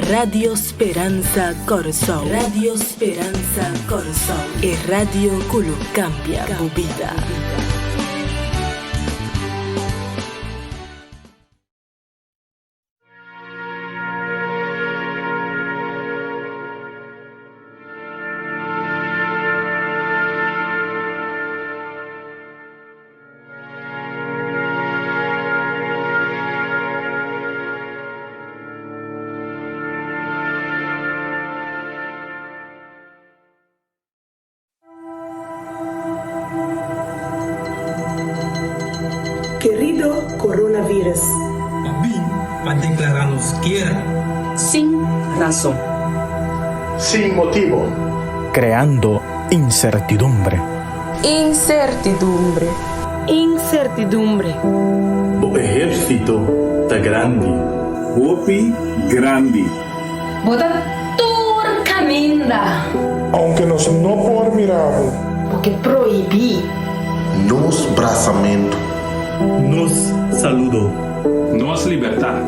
Radio Speranza Corsol. Radio Speranza Corsol. E radio Kulu cambia vida. Querido coronavirus, Abin a declararnos guerra. Sin razón. Sin motivo. Creando incertidumbre. Incertidumbre. Incertidumbre. O ejército está grande. Opi grande. Boda turcaminda. Aunque nos não por mirar. Porque proibí. Nos braçamento. Nos saludo. Nos libertad.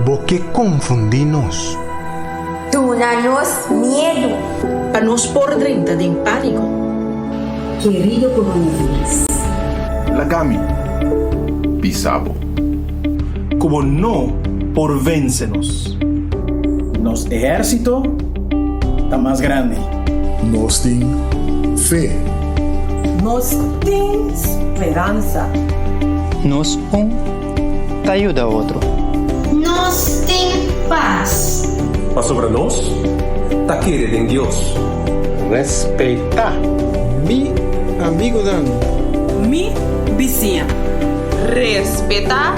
Porque confundimos. Tunanos miedo. A nos por dentro de pánico. Querido coronavirus. Lagami. Pisabo. Como no por véncenos. Nos ejército está más grande. Nos tem fé. Nos tem esperanza. Nos te ayuda a otro. Nos tem paz. Mas sobre nós, tá querendo em Deus. Respeitar. Mi amigo Dan. Mi vizinha. Respetar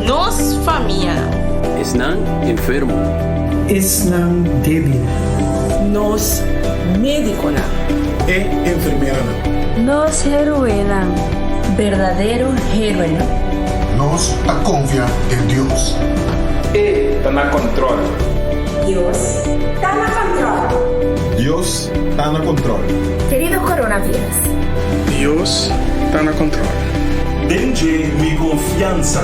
nos família. Están enfermo. Están débil. Nos médico. E enfermeira. Nos heroína. Verdadero héroe. Nos a confiar em Deus. E tá na controle. Dios está na controle. Deus está no controle. Querido coronavírus. Deus está no controle. Dengue mi confianza.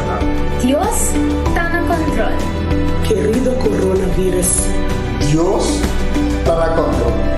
Dios está no controle. querido coronavirus. Deus está na controle.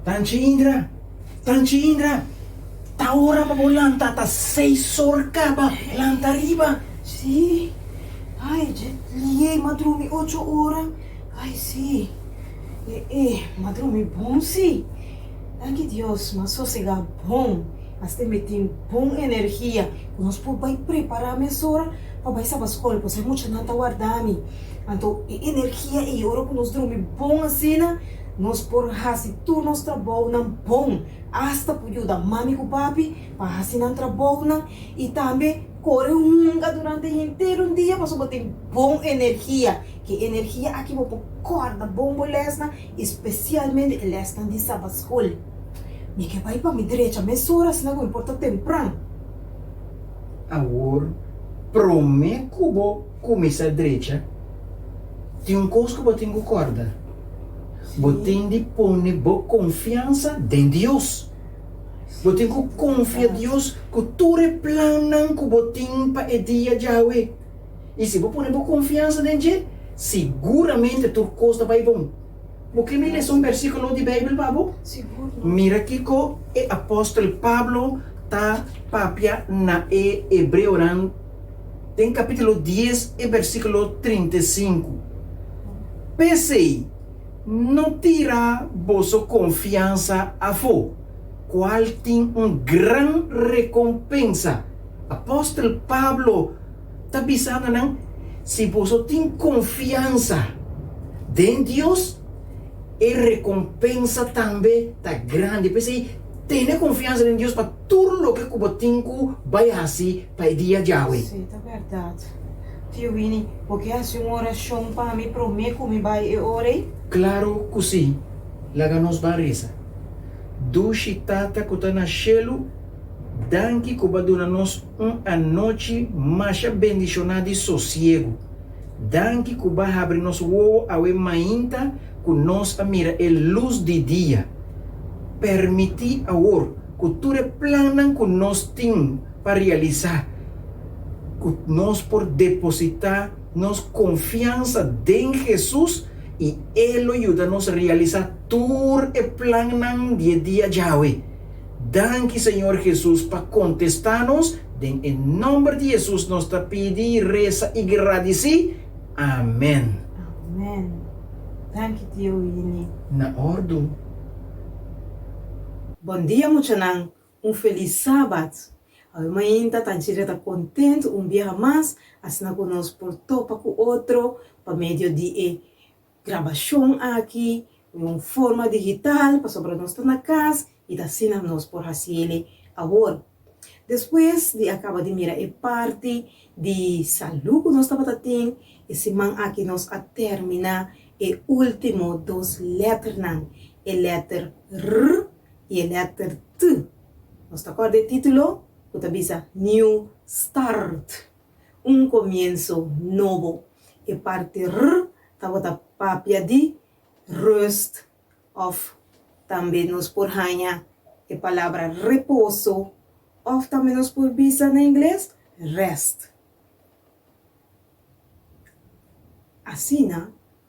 Tanchi Indra, ta hora pa volanta, ta 6 horas ba, lanta arriba. Sí. Ay, liguei madrumi 8 horas. Ay, sí. Madrumi bom, sí. Danke Deus, mas sossegar bom. Mas tem metim bom energia. Nós podemos preparar a mesora para ir para a escola, porque é muito nada guardami. Então, energia e hora que nós dormir bom assim, nós por fazer tudo nosso trabalho não bom. Hasta por ajudar mami com papi para fazer nosso trabalho e também correr durante o inteiro dia para só ter bom energia. Que energia aqui vou corda bom bolesna, especialmente lesna de Sabbat escola. Me que vai para minha direita, mas horas não importa temprano. Agora, promete que vou começar a direita. Tem coisa que vou ter que corda. Vou ter de pôr boa confiança em Deus. Vou ter que confiar em Deus que tudo é plano que vou ter para o dia de hoje. E se vou pôr boa confiança em Deus, seguramente tudo coisa vai bom. Porque me lê um versículo de Bíblia, Pablo? Seguro. Mira aqui que o apóstolo Pablo está papia na Hebreu, tem capítulo 10 e versículo 35. Pensei, não tira vossa confiança a fo, qual tem grande recompensa. Apóstolo Pablo está pensando, não? Se você tem confiança em Deus, a recompensa também está grande. Pensei, tenha confiança em Deus para tudo o que você tem que vai fazer para o dia de hoje. Sim, é verdade. Tio Vini, porque a senhora oração para mim promete que me vai orar? Claro que sim. Laga nos barreza. Dushi tata que está na chelo, danke que vai dar nos uma noite mais bendicionada e sossego. Danke que vai abrir nos o a mainta que nós mira a luz de dia. Permitir agora que tudo é plano que nós temos para realizar. Que nós por depositar nossa confiança em Jesus e Ele ajuda-nos a realizar tudo é plano de dia de hoje. Danke, Senhor Jesus, para contestar-nos. Em nome de Jesus, nós te pedimos, reza e agradecer. Amém. Amém. Danke, tio Vini. Na ordem. Bom dia, Muchanang. Feliz Sabbat. Amanhã está direta contente, dia mais, assim conosco por topa com outro, para meio de gravação aqui, em forma digital, para sobre nós estar na casa, e assim nós por fazer agora. Depois de acabar de mirar a parte de saúde que nós estamos tendo, esse man aqui nós a terminar e último dos letras, a letra R e a letra T. Nós está com o título, que está New Start, começo novo. E parte R, está papia de rest, of também nos por hanha a palavra repouso, of também nos por bisa na inglês, rest. Assim,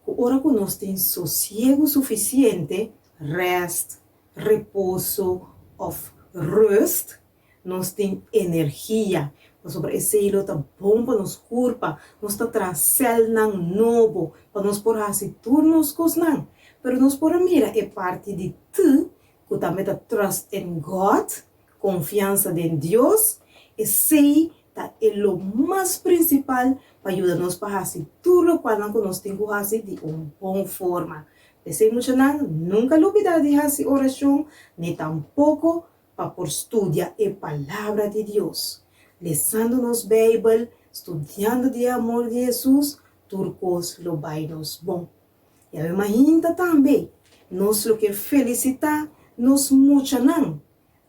hora que nós temos sossego suficiente, rest, repouso, of rest, nós temos energia. Sobre esse hilo está bom para nos curva, nós está trazendo novo, para nos por fazer turnos cosnan. Pero nós por mira é parte de tu, que também está trust in God, confiança em Deus, e sei que é o mais principal para ajudar-nos para fazer tudo o que nós temos que fazer de uma boa forma. Pensei muito nunca olvidar de fazer oração, nem tampouco para por estudar a palavra de Deus. Lendo nos Bíblia, estudando de amor de Jesus, turcos lo vai nos bom. E a imagina também, nós lo que felicitar, nos mucha não.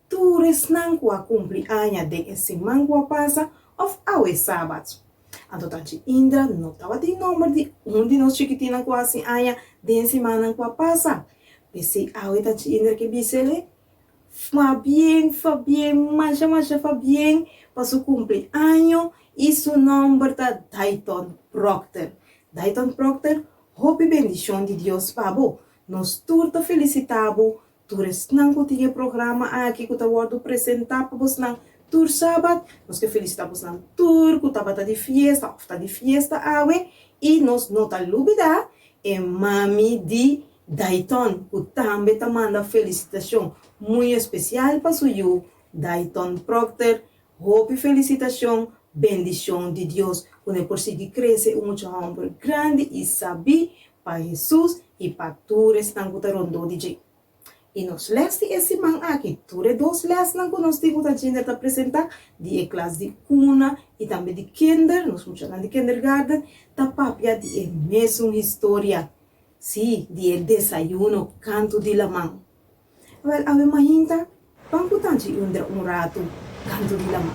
Tu resnan com a cumpleaños de esse mango passa of our Sabbat. Então, tanto Indra não estava de número de de nós chiquitina com assim aia de semana com a passa. Pensei, tanto Indra que bisele, fa bien, macha, fa bien, para su cumpleaños e su nombre está Dayton Proctor. Dayton Proctor, hope bendição de Deus, pabo. Nos turta felicitabo, Tures nang ko tinha programa aqui que eu vou apresentar para vocês nang tour Sabbat. Nós que felicitamos nang tour, que estava de fiesta, ofta de fiesta awe, e nós nota lubida é mami de Dayton, que também tá manda felicitação muito especial para o Dayton Proctor. Hope felicitação, bendição de Deus, quando conseguir crescer muito amor grande e saber para Jesus e para todos que estão DJ. E nós leste esse man aqui, todos dois lestes que nós temos a apresentar de classe de cuna e também de kinder, nós chamamos de kindergarten, da papia de mesma história, sim, de desayuno, canto de la mão. Well, ave mahinta, banco tanto um rato, canto de la mão.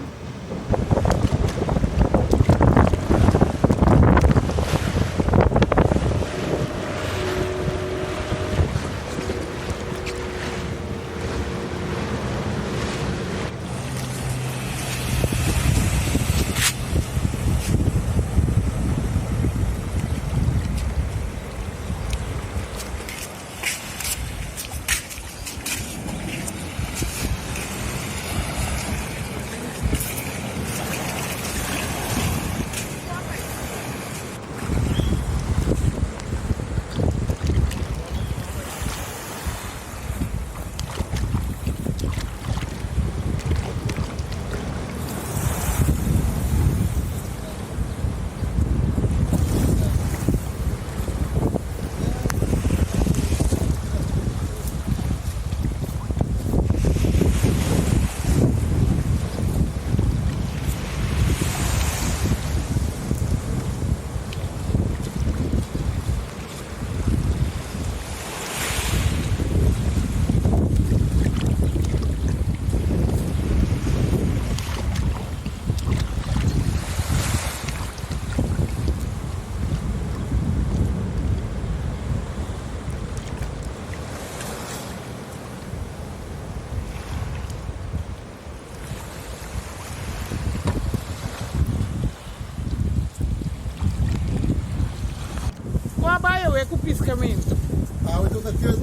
é com o piscamento. A água está quente.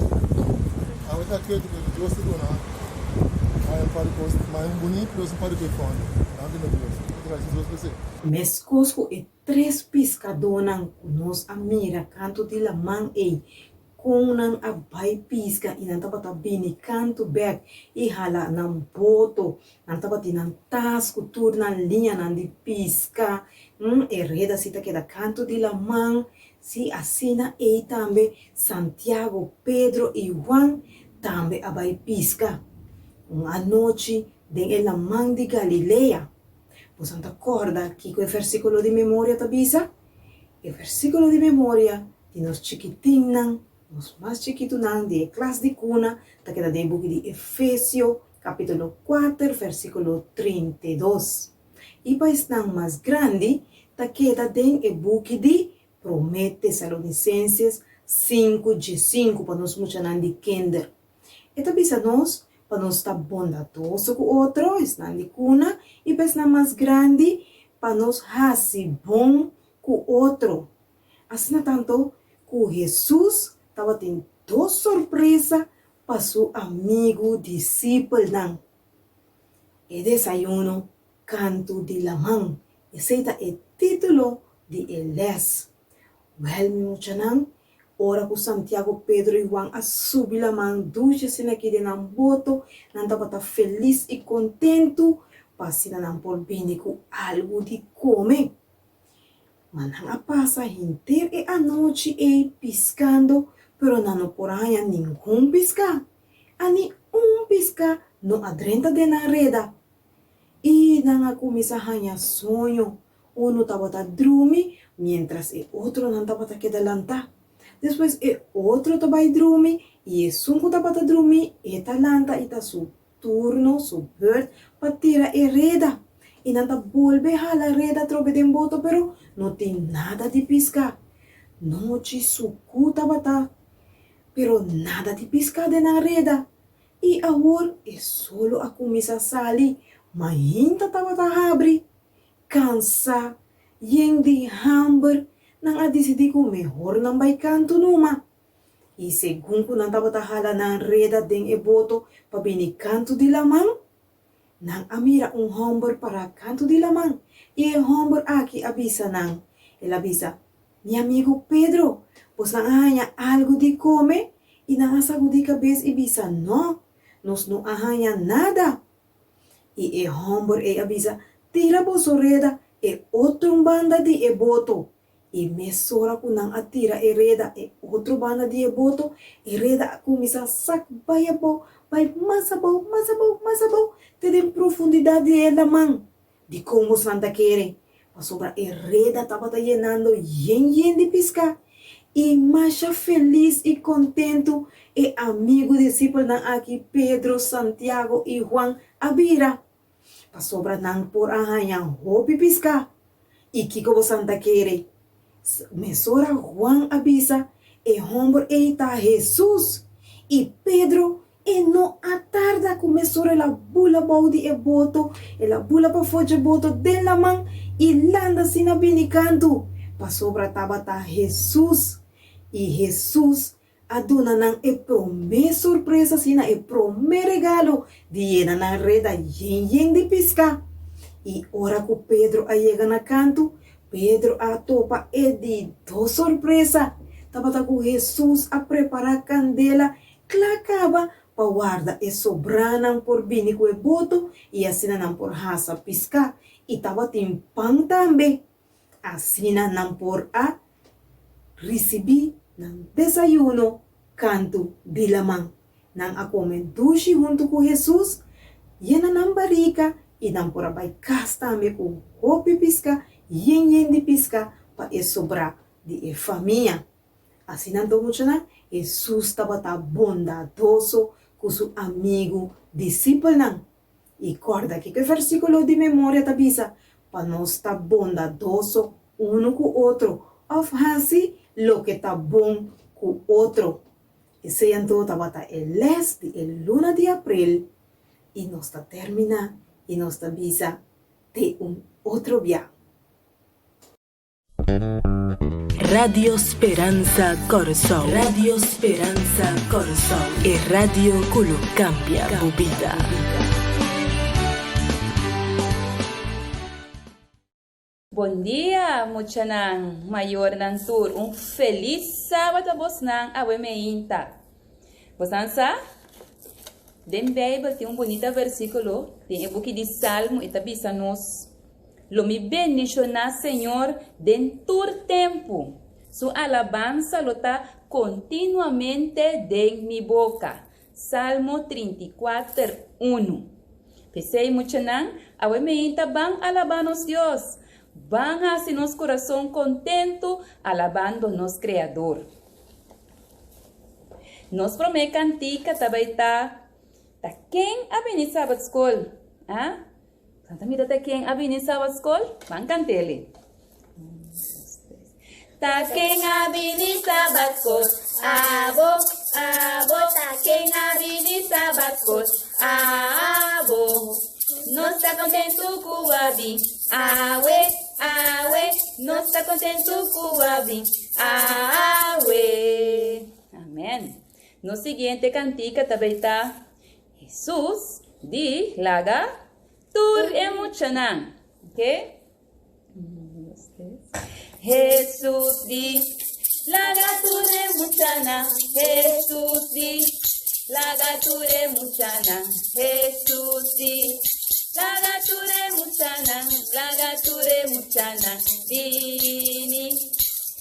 A água está quente, porque eu gosto de donar. Mas eu paro com mais bonito, eu paro com fome. Nada no gosto. Eu trago duas pessoas. Mescosco e 3 piscadonan nos amira canto de la man ei. Com nang abay pisca e não tava bini canto back e hala nang boto não tava tinang tas kultur nang linha nang di pisca reda sita que da canto de la man si assina e tambe Santiago, Pedro e Juan tambe abay pisca uma noite den la man de Galileia. Você não acorda que o versículo de memória tabisa? O versículo de memória de nós chiquitinang os mais chiquitos de classe de cuna, tá queda de book de Efésios, capítulo 4, versículo 32. E para estar mais grande, tá queda de book de Tessalonicenses 5, de 5, para nós muchanan de kinder. E tabisa nós, para nós estar bondadoso com o outro, estar de cuna, e para estar mais grande, para nós hasi bom com o outro. Assim, tanto, com Jesus, estava tendo 2 surpresas para seu amigo discípulo. E desayuno, canto de la man. Esse é o título de Eles. Well, meu chanang, ora com Santiago, Pedro e Juan a subir la man, ducha-se aqui de nam boto, não estava feliz e contento, passina nam por bem com algo de comer. Mas não passa inteira e a noite e piscando, pero não poraya nenhum pisca. Ani pisca não adrenta de na reda. E não começa a ganhar sonho. Um estava a dormir, mientras o outro não estava a quedar. Depois o outro estava a dormir, e o sunco estava a dormir, e talanta e tá seu turno, seu beurt, para tirar a reda. E não volve a la reda trobe de boto, pero não tem nada de pisca. Noite suku tabata, pero nada de pisca de na reda. E agora é solo a começar a sair, mas ainda tabata abre. Cansa, yen de hamburger, não a decidir que melhor não vai canto numa. E segundo que não estava hala na reda den e boto para bem canto de lamang, nang amira hombre para canto de lamang. E hombre aqui avisa nang, ele avisa, mi amigo Pedro, pues nang ahanya algo de come, e nang asago de cabeça e avisa, no, nos não ahanya nada. E hombre avisa, tira boso reda e outro banda de e boto. E mesora ko nang atira e reda e outro banda de e boto, e reda kumisa sak bayabaw, bay masabaw, te den profundidade e lamang. De como santa quere. Pa sobra e reda tava llenando yen de pisca. E macha feliz e contento e amigo discípulo nang aqui Pedro, Santiago e Juan abira. Pa sobra nang por ahanyang hopi pisca. E kiko santa quere. Mesora Juan avisa e hombre eita Jesus. E Pedro e no atarda começou a bula baudi e boto, ela bula pa foge boto den la man e landa sina binicanto. Pa sobra tabata Jesus. E Jesus aduna nang e prome surpresa sina e prome regalo de yena na reda yen de pisca. E ora que Pedro ayega na canto, Pedro a topa e de do surpresa. Tabata com Jesus a preparar candela, clacaba pa guarda e sobranang por bini ko e boto e asina nang por hasa pisca e tabatim pang tambe. Asina nang por a recebi ng desayuno canto de lamang. Nang ako mendushi junto com Jesus, yan nang barika e nang por abay kastambe ko hopi pisca yen de pisca pa e sobra de e família. Assim não tomo na Jesus estava bondadoso com seu amigo discípulo não. E corda que o versículo de memória tabisa para nós estar bondadoso um com o outro. Of assim lo que está bom com o outro. E se então estava el les de el luna de abril e nós está termina e nós está visa de outro viaje. Radio Speranza Corazón. Radio Speranza Corazón. E radio que cambia tu vida. Bom dia, muchanang mayor ng tour. Feliz sábado bos nang awemeinta. Bosansa? Den Bible tem bonito versículo. Tem o book de Salmo e tabisa nos. Lo me bendicionar, Senhor, den todo tempo. Su alabanza lo está continuamente de mi boca. Salmo 34:1. Pensei mucho nan, awemeinta van alabanos Dios. Van a hacernos corazón contento alabando nos Creador. Nos promete cantica tabaita. Ta quem abini Sabbat School? Ah? Santa mida ta quem abini Sabbat School? Van cantele. Ta quem abini Sabbat School? Abo, ta quem abini Sabbat School? Abo. Não está contento com o abi. Awe, não está contento com o abi. Awe. Amém. No siguiente cantica também está Jesus di laga tur emuchanan. Ok? Jesus di laga tur emuchanan. Jesus di laga tur emuchanan. Jesus di lagature muchana, vini,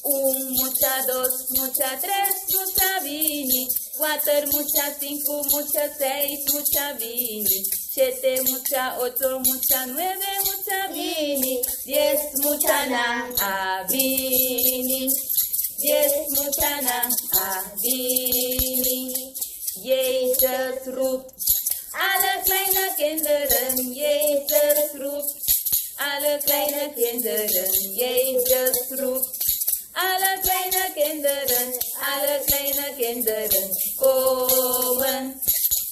mucha dos, mucha tres, mucha vini, cuatro, mucha cinco, mucha seis, mucha vini, siete, mucha ocho, mucha nueve, mucha vini, 10 muchana, a vini, 10 muchana, a vini, Jesus roept. Alle kleine kinderen, Jezus roept. Alle kleine kinderen, Jezus roept. Alle kleine kinderen, komen.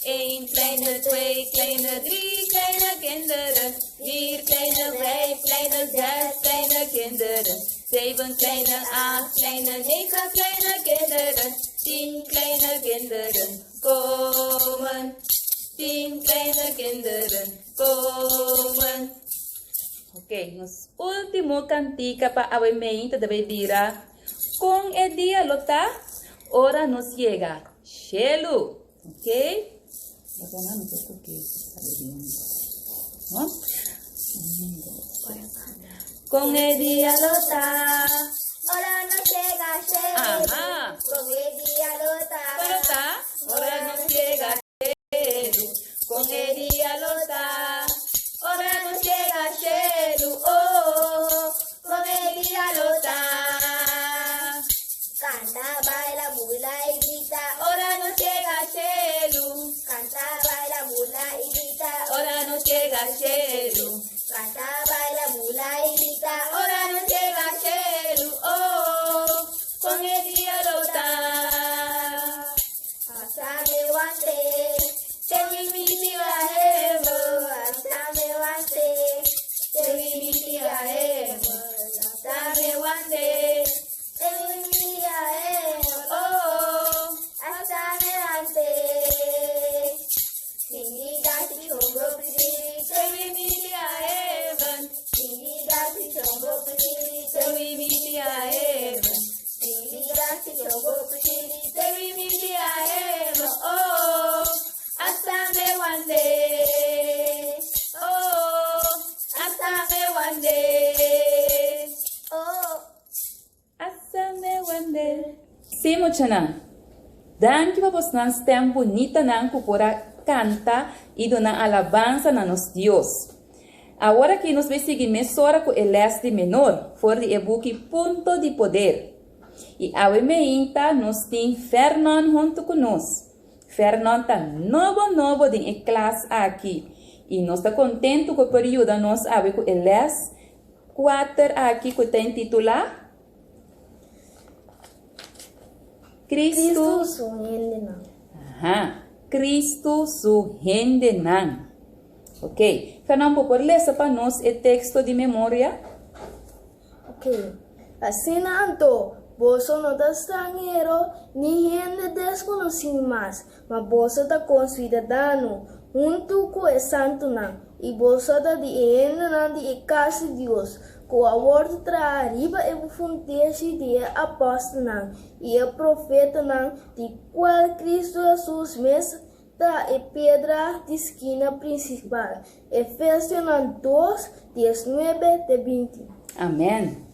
1 kleine, 2 kleine, 3 kleine kinderen. 4 kleine, 5 kleine, 6 kleine kinderen. 7 kleine, 8 kleine, 9 kleine kinderen. 10 kleine kinderen komen. 10 kleine kinderen komen. Ok, nos último cantica para aumento de bebida. Com el día lota, hora nos llega. Chelo, ok? Con el día lota, hora nos llega. Chelo. Ajá. Con el día lota, hora nos llega. Chelo. Con el día lota, hora nos llega. Chelo. Oh, con el día lota. Canta, baila, mula y grita. Hora nos llega. Chelo. Canta, baila, mula y grita. Hora nos llega. Chelo. Canta, baila, mula y grita. Hora nos llega. Chelo. Oh, con el día lota. Hasta me guante, te vi mi tía Eva. Hasta me guante, te vi mi tía Eva. Hasta me guante, te vi mi tía Eva. Oh, hasta me guante. Singi dati chongo pidi, te vi mi tía Eva. Singi dati chongo pidi, te vi mi tía Eva. Singi dati chongo pidi, te vi mi tía Eva. Oh, hasta me guante. Oh, hasta me guante. Oh, hasta me guante. Sim, Mochana. Danke para vocês tão bonita nan kupora canta e dona alabança na nos Deus. Agora que nos vai seguir mesora com el este menor, for de e-book Ponto de Poder. E a meinta nos tem Fernando junto conosco. Fernando tá novo de classe aqui. E nós está contente com o período nós a ver com el 4 aqui que tem titular Cristo suhendenang. Aha, Cristo suhendenang. Ok, Fernando, por ler para nós o texto de memória? Ok, assim anto, bolso no está extranjero, ni gente desconocida más, mas bolso está con ciudadano, junto con el santo nan, y bolso está de gente nan de casa de Dios, com a word tra arriba e fundesse de apóstolo nan, e o profeta nan, de qual Cristo Jesus mesmo da e pedra de esquina principal. Efésios 2, 19-20. Amém.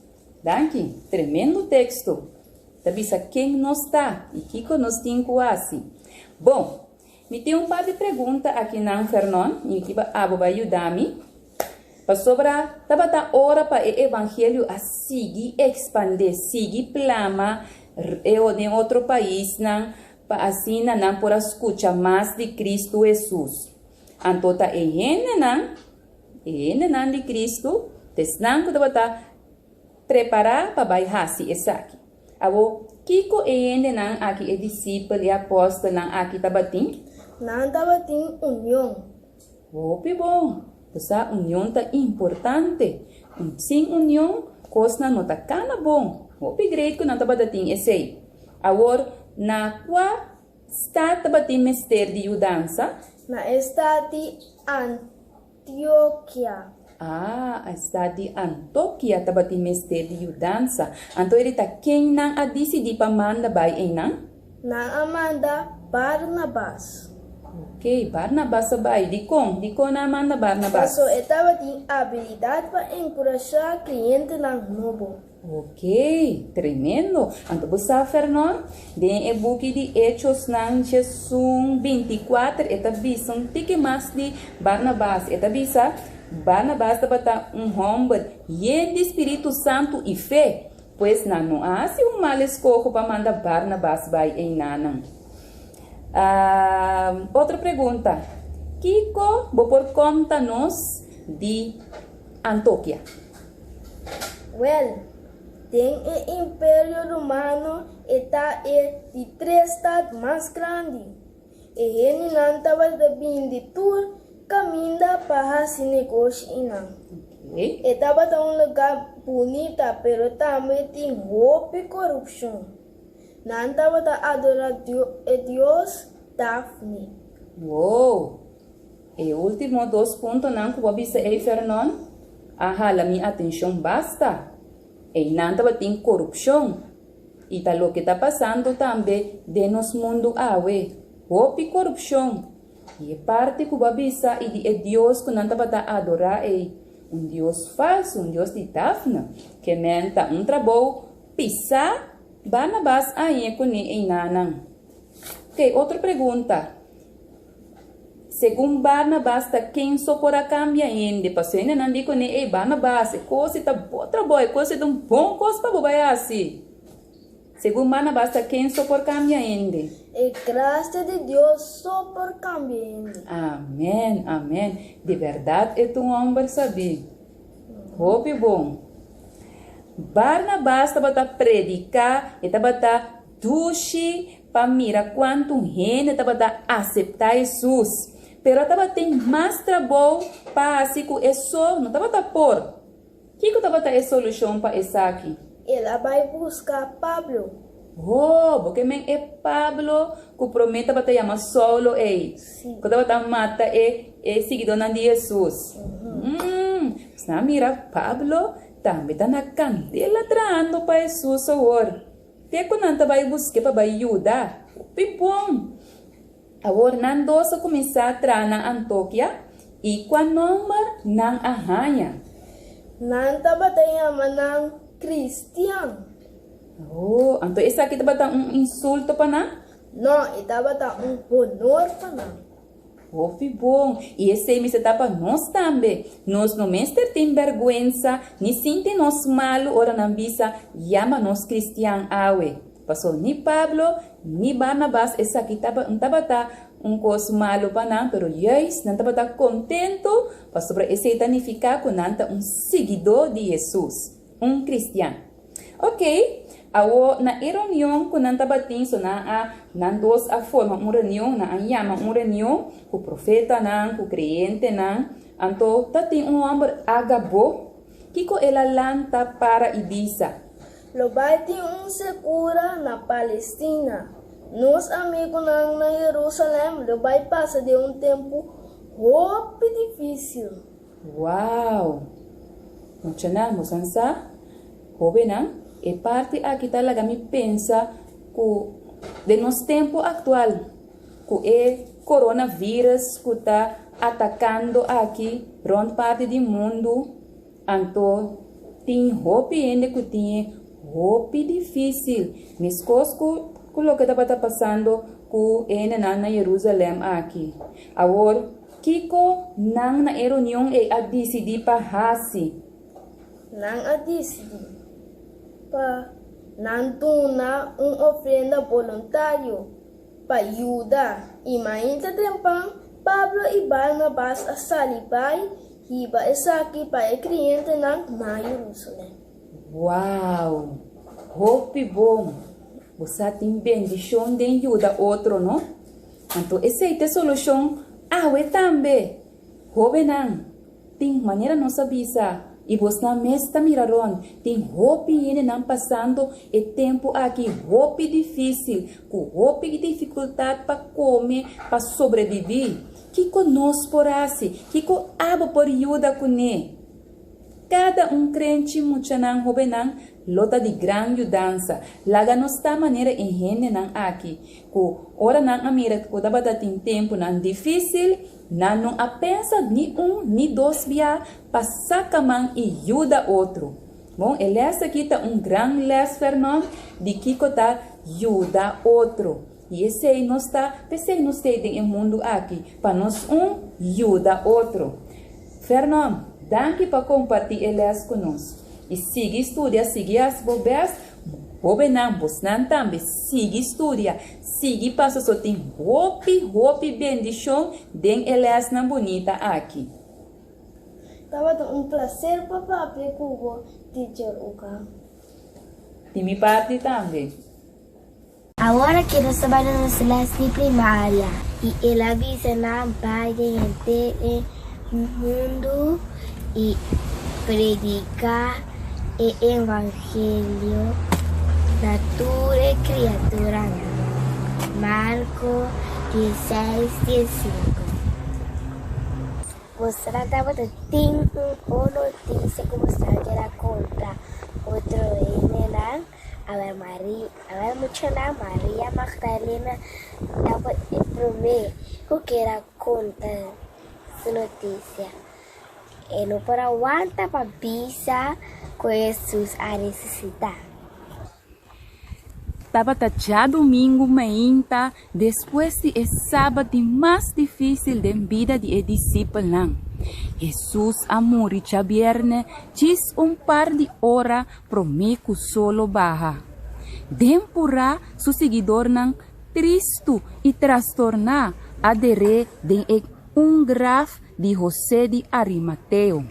Danke. Tremendo texto. Tabisa quem nós está e que nós temos quase. Bom, me tem um par de perguntas aqui na Fernando, e que vai ajudar-me. Para sobrar, tabata hora para o evangelho a seguir expandir, seguir plama em outro país, não, para assim não por escutar mais de Cristo Jesus. Então, tá não de Cristo, tesnan que tabata preparar para baixar-se esse aqui. Abo, kiko não aqui é discípulo e apóstolo não aqui tabatim? Não tabatim união. Opi bom. Essa união tá importante. Sem união, coisa não tá cana bom. O great que não tá batating esse. Agora, na qual está tabating mestre de mudança? Na estado de Antioquia. Ah, a estado de Antioquia tabating mestre de mudança. Então ele tá quem não a decidir para manda vai em não? Na Amanda Barnabas. Ok, Barnabas vai. Di com na manda Barnabas. So, estava tem habilidade para encorajar cliente novo. Ok, tremendo. Então, você, Fernando, tem o book de Hechos ng Jesus 24, eta bisa um tique mais de Barnabas. Eta bisa, Barnabas estava homem cheio de Espírito Santo e fé. Pois não há um mal escolho para mandar Barnabas vai em nanang. Outra pergunta. Kiko, vou por conta-nos de Antioquia. Well, tem o Império Romano está de 3 estados mais grandes. E ele não estava de de tour caminho para esse negócio. Estava um lugar bonito, mas também tem roupa e corrupção. Nanta bata adorar Dios Daphne. Wow! E último 2 pontos não que eu visa aí, Fernando. Ahala minha atenção basta. E nanta bating corrupção. E tá lo que está passando também de nos mundo awe. Hopi corrupção. E é parte que eu visa e de Deus que nanta bata adorar é Deus falso, Deus de Daphne. Que menta trabalho pisar Barnabas aí com em nanang. Ok, outra pergunta. Segundo Barnabas, quem só por a cambiar ainda, passou ainda não digo nem Barnabas, coisa tá boa trabalho, coisa de bom coisa para bobar assim. Segundo Barnabas, quem só por cambiar ainda. E graça de Deus só por cambiar ainda. Amém, amém. De verdade é um homem saber. Hope bom. Barnabas estava a predicar, estava a duche para mirar quanto gente estava a aceitar Jesus. Pero estava tem mais trabalho para assim que isso não estava a pôr. O que estava a solução para isso aqui? Ela vai buscar Pablo. Oh, porque é Pablo que promete para chamar solo ei. Que estava a matar seguidor de Jesus. Você mira Pablo também está na candela trando para Jesus agora. Até quando vai buscar para ajudar. Que bom. Agora, nós começar a entrar na Antioquia e com a nomar na Arranha. Nanta bataya manang Christian. Oh, então isso aqui está insulto para nós? Não, está honor para nós. Oh, que bom. E esse me está para nós também. Nós não tem vergonha, nem sente nós malo, ora não bisa, chama nós cristiano awe. Passou ni Pablo, ni Barnabas, essa aqui estava coisa malo para nós, pero yes, não estava contento, para sobre esse significa que não seguidor de Jesus, cristiano. Ok, na reunião que não estava tendo, não dos a forma reunião, não chama reunião, o profeta não, o crente não, então tem homem agabo, que ela lanta para Ibiza. Lo vai ter segura na Palestina. Nos amigos na Jerusalém, lo vai passar de tempo muito difícil. Uau! Muchana, musansa, jovem, é parte aqui talaga me pensa que de nosso tempo atual, que é coronavírus que está atacando aqui, grande parte do mundo, então tem roupa ainda que tem roupa difícil. Mas coisas que o que estava passando com na Jerusalém aqui. Agora, Kiko nang na reunião é a decidir para hasi. Nang a decidir para nang tuna ofrenda voluntário para ajudar. E mais tempo Pablo e Barnabas a salibai hiba essa aqui para cliente na Jerusalém. Uau! Hope bom! Você tem bendição de ajuda outro, não? Então, essa é a solução. Eu também. Hope não. Tem maneira não sabia. E você não está mirando. Tem hope ainda não passando. É tempo aqui. Hope difícil. Com hope de dificuldade para comer, para sobreviver. Que conosco por assim. Que com abo por ajuda com ele. Cada crente muito não hope não. Lota de grande mudança. Laga nossa maneira em gente não aqui. Que ora não amira que dava tem tempo não difícil. Não a pensa ni ni dois via passar caminho e ajuda outro. Bom, ele aqui tá grande les Fernando de que tá ajuda outro. E esse aí nós está, pensei nós tem em mundo aqui para nós ajuda outro. Fernando, danke para compartilhar elas conosco. E siga estudia, siga as bobeiras, bobenam, bosnan também, siga estudia, siga passa só tem hope, bendição, den elas na bonita aqui. Tava prazer para aprender com o teacher Uka. De minha parte também. Agora que nós trabalhamos na classe primária e ela avisa na página do mundo e predicar o evangelho nature criatura. Marco 16:15. Você tratava de ter uma notícia como se ela conta outro ene a ver muchana Maria Magdalena dapat prome que era conta su notícia e não para aguanta para bisa com Jesus a necessitar. Estava já domingo mainta, depois de sábado mais difícil da vida de discípulos. Jesus amor e viernes, diz par de horas prometo solo baja. Dempura su seguidor nan tristo e trastorna adere de graf de José de Arimateo.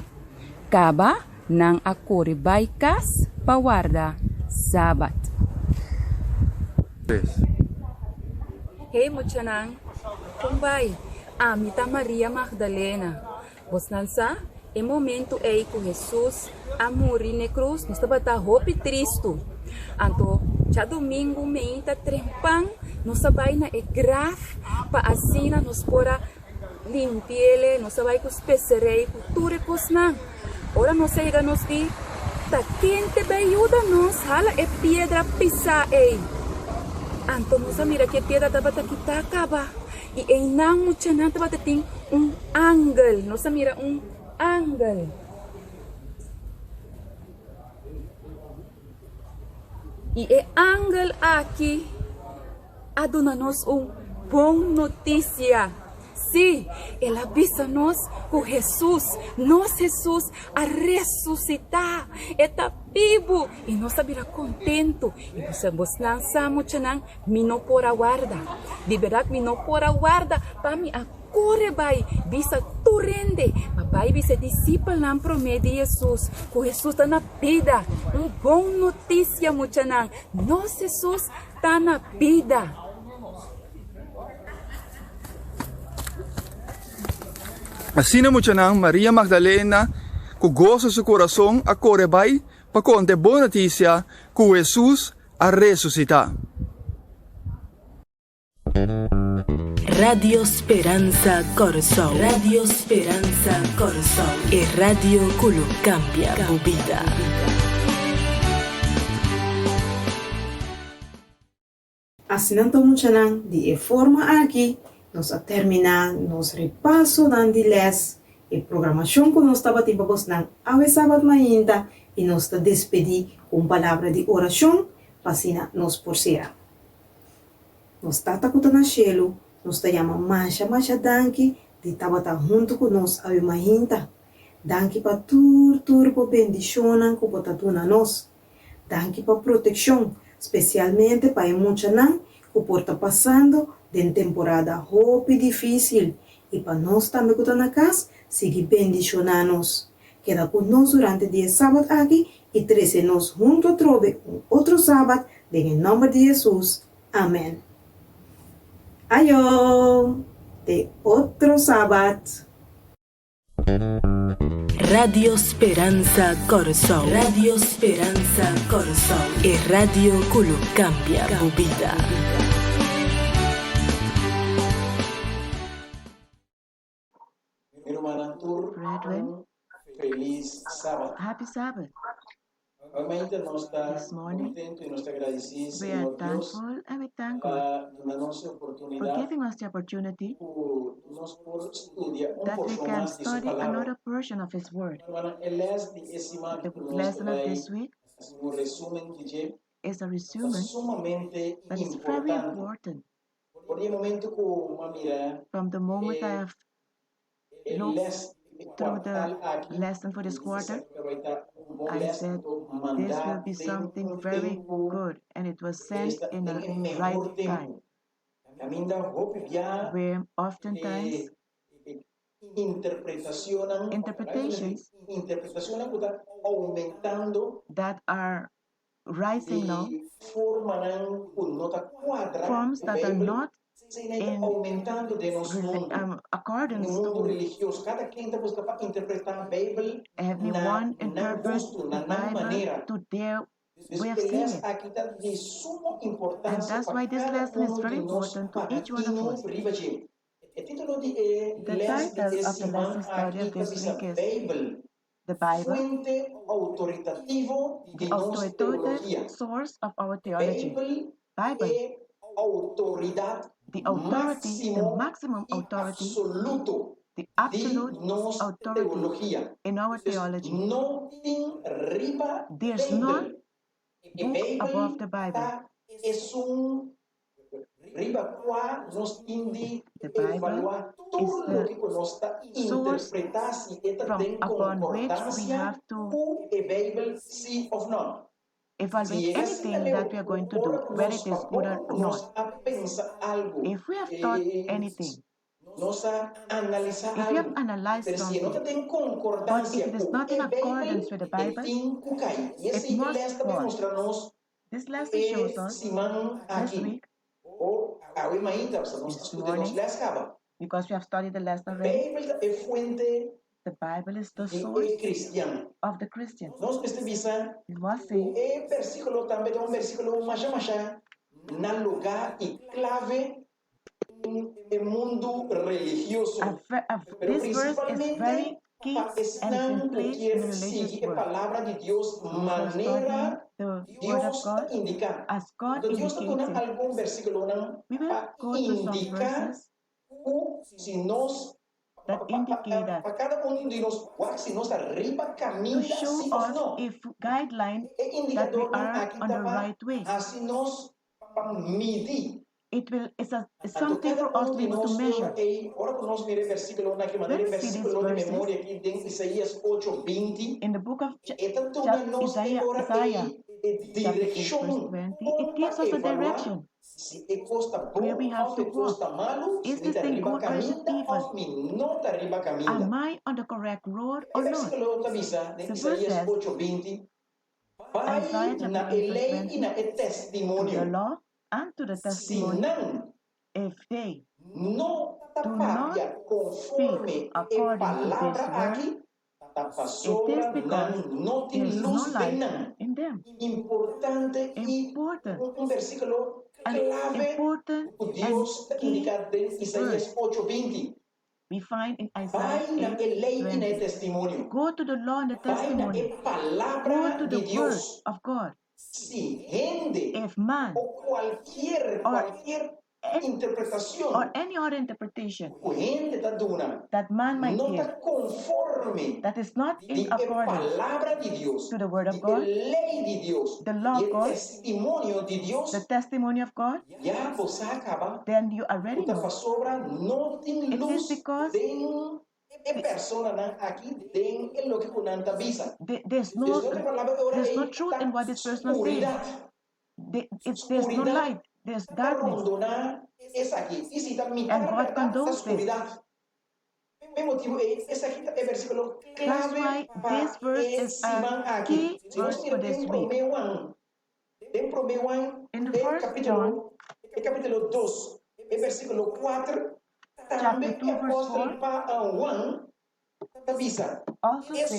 Kaba nang akore baikas pawarda Sabbat. Hey muchanang, kumbay, amita Maria Magdalena. Bosnansa, e momento ei com Jesus a morrer na cruz, nós estava tá hope tristo. Anto, já domingo meinta trempang, nós vai na graf, pa asina nós pora limpiele, nós vai com os pecerei, com tudo cosna. Ora nós chega nos di, tá quente be ajuda nós, hala e pedra pisa ei. Anto nós mira que pedra tava tá kita acaba. E em não mucha nada tava tem ángel, nós mira ángel. E ángel aqui aduna-nos bom notícia. Sim, ele avisa-nos que Jesus a ressuscitar, está vivo e nós sabemos contento. E você não sabe que não por aguarda. De verdade, que não por aguarda para mim a corre vai, bisa turende, vai bisa discípulo não promete Jesus, que Jesus está na vida. Bom notícia, muchanan. Nós Jesus está na vida. Assim na muchanang Maria Magdalena, que goza seu coração a corebai, para contar boa notícia que Jesus a ressuscitar. Radio Speranza Corazón. Radio Speranza Corazón. E radio que lo cambia tu vida. Assim não estamos de forma aqui. Nós a terminar nos repasso de les e programação que nós estava tipo na ave sábado ainda e nós está despedir com palavra de oração para nos porcear. Nós está tacuta na chelo, nós está chama mancha danke de tabata junto com nós ave mainda. Danke para tur por bendição que bota tu na nós. Danke para proteção, especialmente para muita nan que porta passando de temporada hope difícil e para nós também que está na casa, siga bendicionando-nos. Queda conosco durante o dia sábado aqui e 13 nos junto a trove outro sábado, em nome de Jesus. Amém. Ayo, de outro sábado. Radio Speranza Corazón. Radio Speranza Corazón. E radio que lo cambia tu vida. Brethren, feliz sábado. Happy Sabbath. This morning, we are thankful and we thank God for giving us the opportunity that we can study another portion of His Word. The lesson of this week is a resume that is very important. From the moment I have looked through the lesson for this quarter, I said this will be something very good, and it was sent in the right time. Where oftentimes interpretations that are rising now, forms that are not in accordance to having one interpret the Bible to their We have seen it. And that's why this lesson is very important to each one of us. The title of the lesson study of this week is The Bible, the authoritative source of our theology. Bible, the authority, the maximum authority, the absolute authority in our theology. There's none book above the Bible. The Bible is the source from upon which we have to evaluate anything that we are going to do, whether it is good or not. If we have thought anything, if we have analyzed something, but if it is not in accordance with the Bible, it must fall. This lesson shows us this week, this morning, because we have studied the lesson already, the Bible is the source of the Christian. We must see this verse is very key and it's in place in the religious world. We are studying the Word of God as God indicates it. We will go to some verses that indicate that to show us a guideline that we are on the right way. It's something for us to be able to measure. When we see these verses in the book of Isaiah, chapter 8, verse 20, it gives us a direction where we have to walk. Is this thing good or is it evil? Am I on the correct road or not? The verse says, Isaiah chapter 8, verse 20, to the law and to the testimony, if they do not speak according to this word, it is because there is no light in them. Important and key verse we find in Isaiah 8:20. Go to the law and the testimony. Go to the word of God. If man or any other interpretation that man might give that is not in accordance to the word of God, the law of God, the testimony of God, then you already know it is because there's no truth in what this person is saying. There's no light, there's darkness. And God condones this. That's why this verse is a key verse for this week. In the 1 John, chapter 2, verse 4, also says,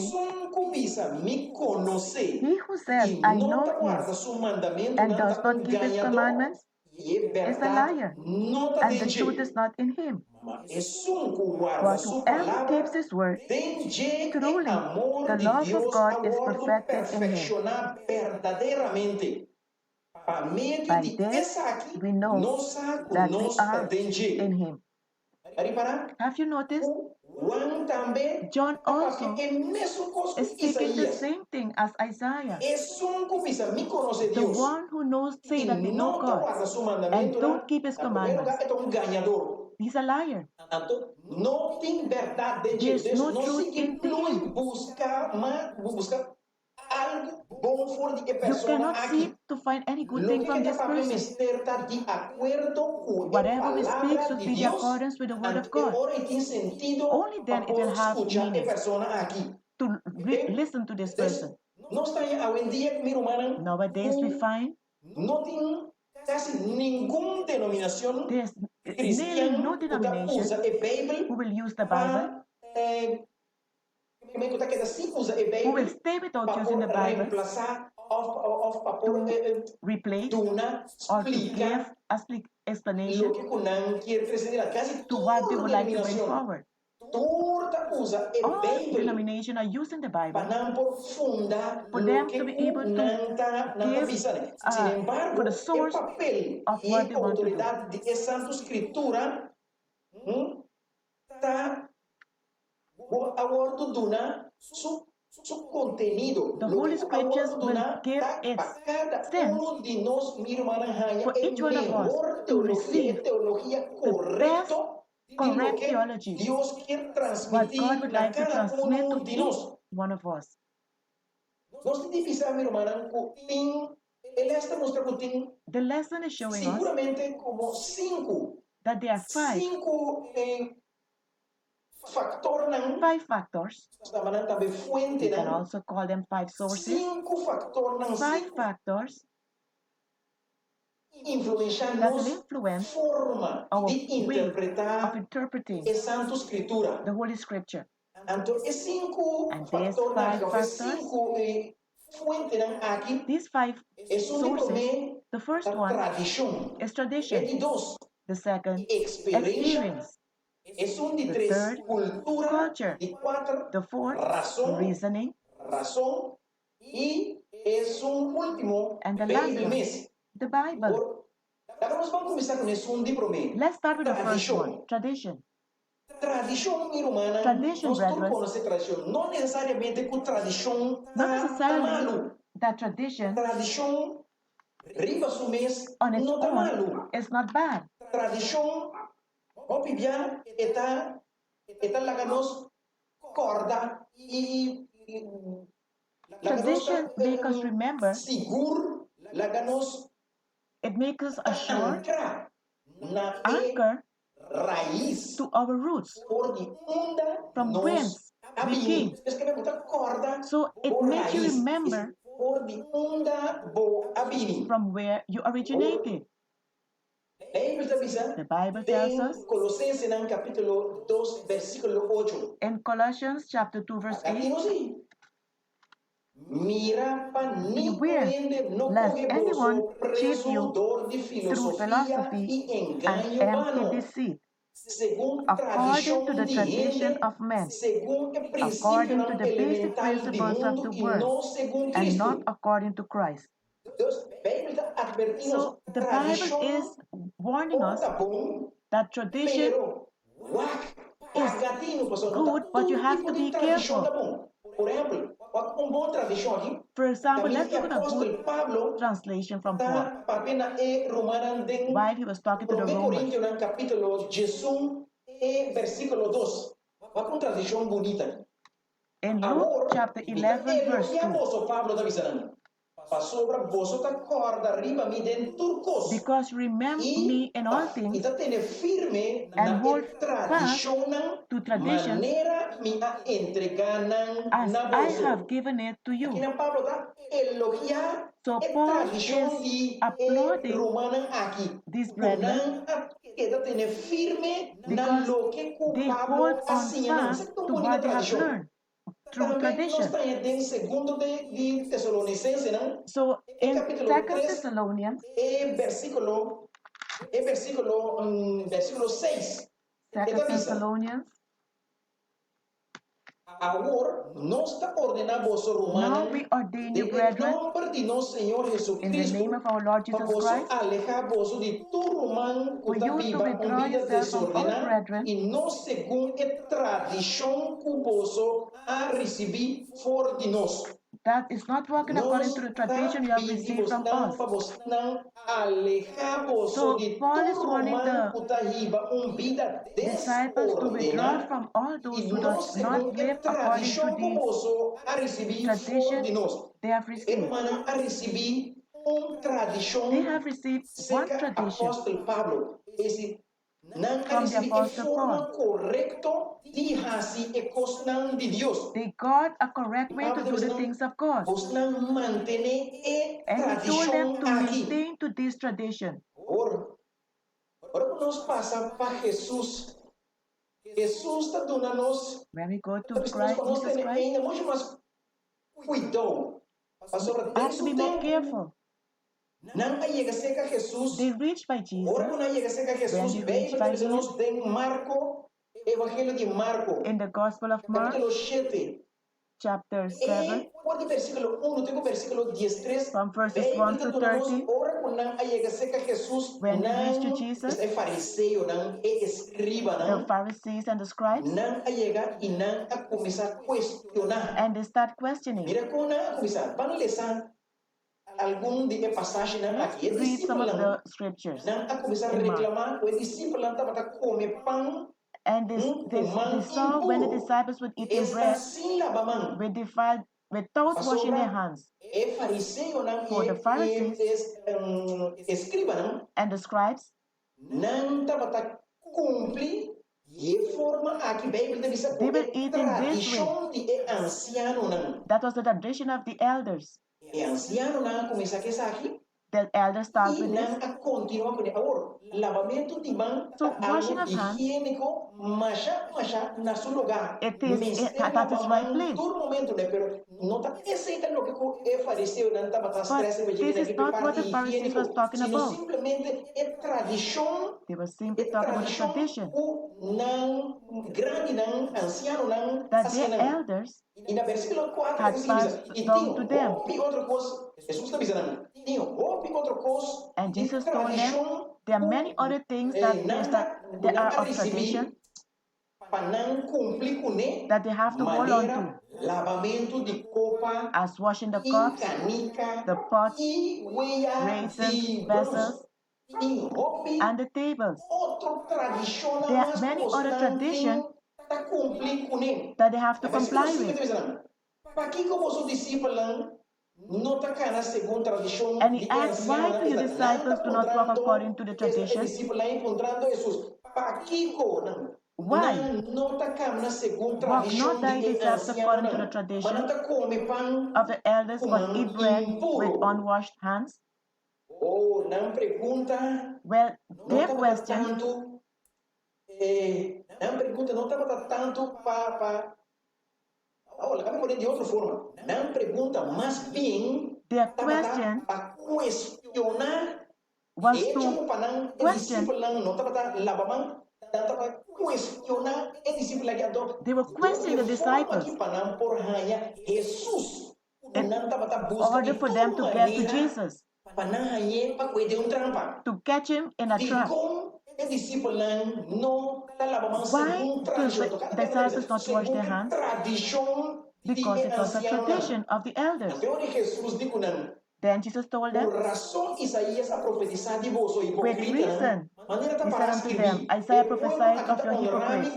he who says, I know him, and does not keep his commandments, is a liar, and the truth is not in him. But whoever keeps his word, truly the love of God is perfected in him. By this we know that we are in him. Have you noticed? John also is speaking the same thing as Isaiah. The one who knows, say that they know God and don't keep his commandments, he's a liar. There's no truth in him. You cannot seek to find any good thing from this person. Whatever we speak should be in accordance with the word of God. Only then it will have meaning to listen to this person. Nowadays we find there's nearly no denomination who will use the Bible, who will stay without using the Bible to replace or to give explanation to what they would like to bring forward. All denominations are using the Bible for them to be able to give for the source of what they want to do. The Holy Scriptures will give its sense for each one of us to receive the best correct theology, what God would like to transmit to each one of us. The lesson is showing us that there are five factors. We can also call them five sources. Five factors that will influence our way of interpreting the Holy Scripture. And these five factors, these five sources, the first one is tradition. The second, experience. The third, culture. The fourth, reasoning. And the last one, the Bible. Let's start with the first one, tradition. Tradition, brethren, not necessarily that tradition on its own is not bad. Tradition makes us remember, it makes us assure, anchor to our roots, from whence we came. So it makes you remember from where you originated. The Bible tells us in Colossians chapter 2 verse 8, beware lest anyone cheat you through philosophy and empty deceit, according to the tradition of men, according to the basic principles of the word, and not according to Christ. So the Bible is warning us that tradition is good, but you have to be careful. For example, let's look at a good translation from Paul while he was talking to the Romans. In Luke chapter 11 verse 2, because remember me in all things and hold fast to traditions as I have given it to you. So Paul is applauding these brethren because they hold on fast to what they have learned through tradition. So in 2 Thessalonians, 2 Thessalonians, now we ordain you, brethren, in the name of our Lord Jesus Christ, for you to withdraw yourself from all brethren that is not working according to the tradition you have received from us. So Paul is warning the disciples to withdraw from all those who do not live according to the tradition they have received. They have received one tradition from the Apostle Paul. They got a correct way to do the things of God. And he told them to maintain to this tradition. When we go to Christ, Jesus Christ, Pastor, have to be more careful. Nang ayega seca Jesus. They reached by Jesus. Ora kuna ayega seca Jesus. When they reached by him, nos tem Marco, Evangelho de Marco. in the Gospel of Mark, Capítulo 7. chapter 7, Porque versículo 1, tengo versículo 13. from verses 1 to 30, Ora kuna ayega seca Jesus. when they reached to Jesus, é fariseu, não é escriba, não. the Pharisees and the scribes, Não ayega e não a começar a questionar. and they start questioning. Mira como não a começar. Vamos ler algum de passagem aqui. Read some of the scriptures. Não a começar a reclamar. O discípulo não estava a comer pão. And they saw when the disciples would eat the bread without washing their hands. For the Pharisees and the scribes, they will eat in this way. That was the tradition of the elders. The elders start with this. So washing of hands, that is right place. But this is not what the Pharisees was talking about. They were simply talking about the tradition that their elders had passed down to them. And Jesus told them there are many other things that are of tradition that they have to hold on to, as washing the cups, the pots, raisins, vessels, and the tables. There are many other traditions that they have to comply with. And he asked, why do your disciples do not walk according to the tradition? Why? Walk not thy disciples according to the tradition of the elders, but eat bread with unwashed hands? Well, their question their question was to question. They were questioning the disciples in order for them to get to Jesus, to catch him in a trap. Why do the disciples not wash their hands? Because it was a tradition of the elders. Then Jesus told them, with reason, he said unto them, Isaiah prophesied of your hypocrites,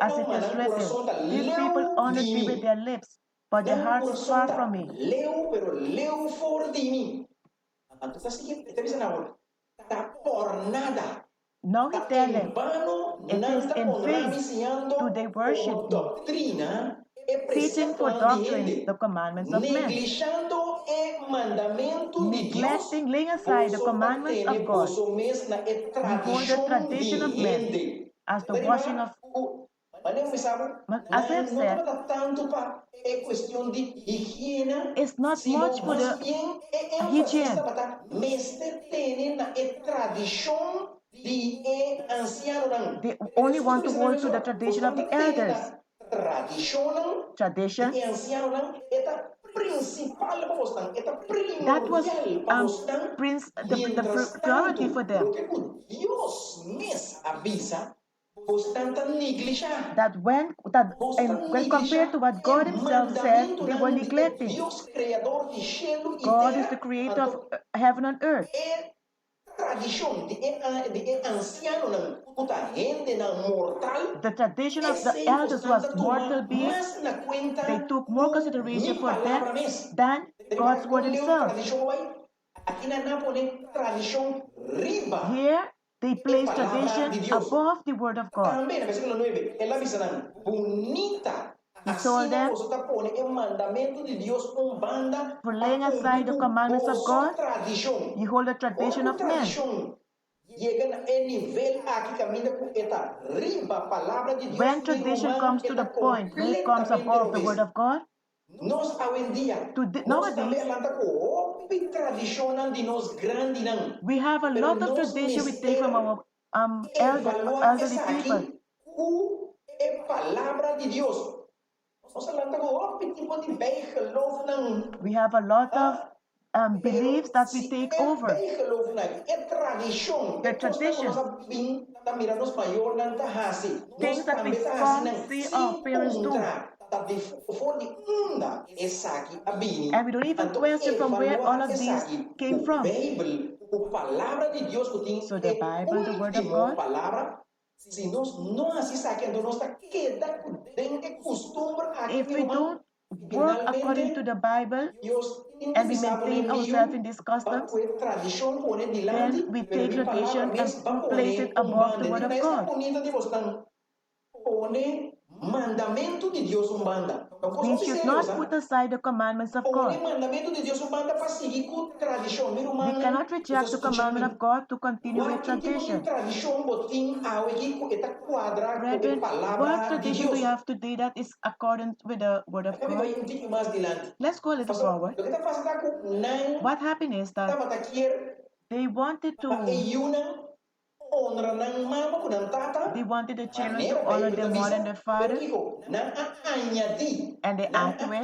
as it is written, these people honor me with their lips, but their hearts is far from me. Now he tells them, it is in vain do they worship me, teaching for doctrine the commandments of men, neglecting, laying aside the commandments of God. Behold the tradition of men, as the washing of, as I've said, it's not much for the hygiene. They only want to hold to the tradition of the elders. Tradition. That was the priority for them. That when compared to what God himself said, they were neglecting. God is the creator of heaven and earth. The tradition of the elders was mortal beings. They took more consideration for them than God's word himself. Here, they place tradition above the word of God. He told them, for laying aside the commandments of God, you hold the tradition of men. When tradition comes to the point where it comes above the word of God, Nós hoje em dia, nós também lanta com tradicional de nós grande não. We have a lot of tradition we take from our elderly people. É palavra de Deus. Nós lanta com tipo de bem geloof não. We have a lot of beliefs that we take over. É tradição. The tradition. Things that we see our parents do. And we don't even question from where all of these came from. So the Bible, the Word of God, if we don't work according to the Bible and we maintain ourselves in these customs, then we take tradition and place it above the Word of God. We should not put aside the commandments of God. We cannot reject the commandment of God to continue with tradition. Brethren, what tradition do you have today that is according with the Word of God? Let's go a little forward. What happened is that they wanted the children to honor their mother and their father, and they add to it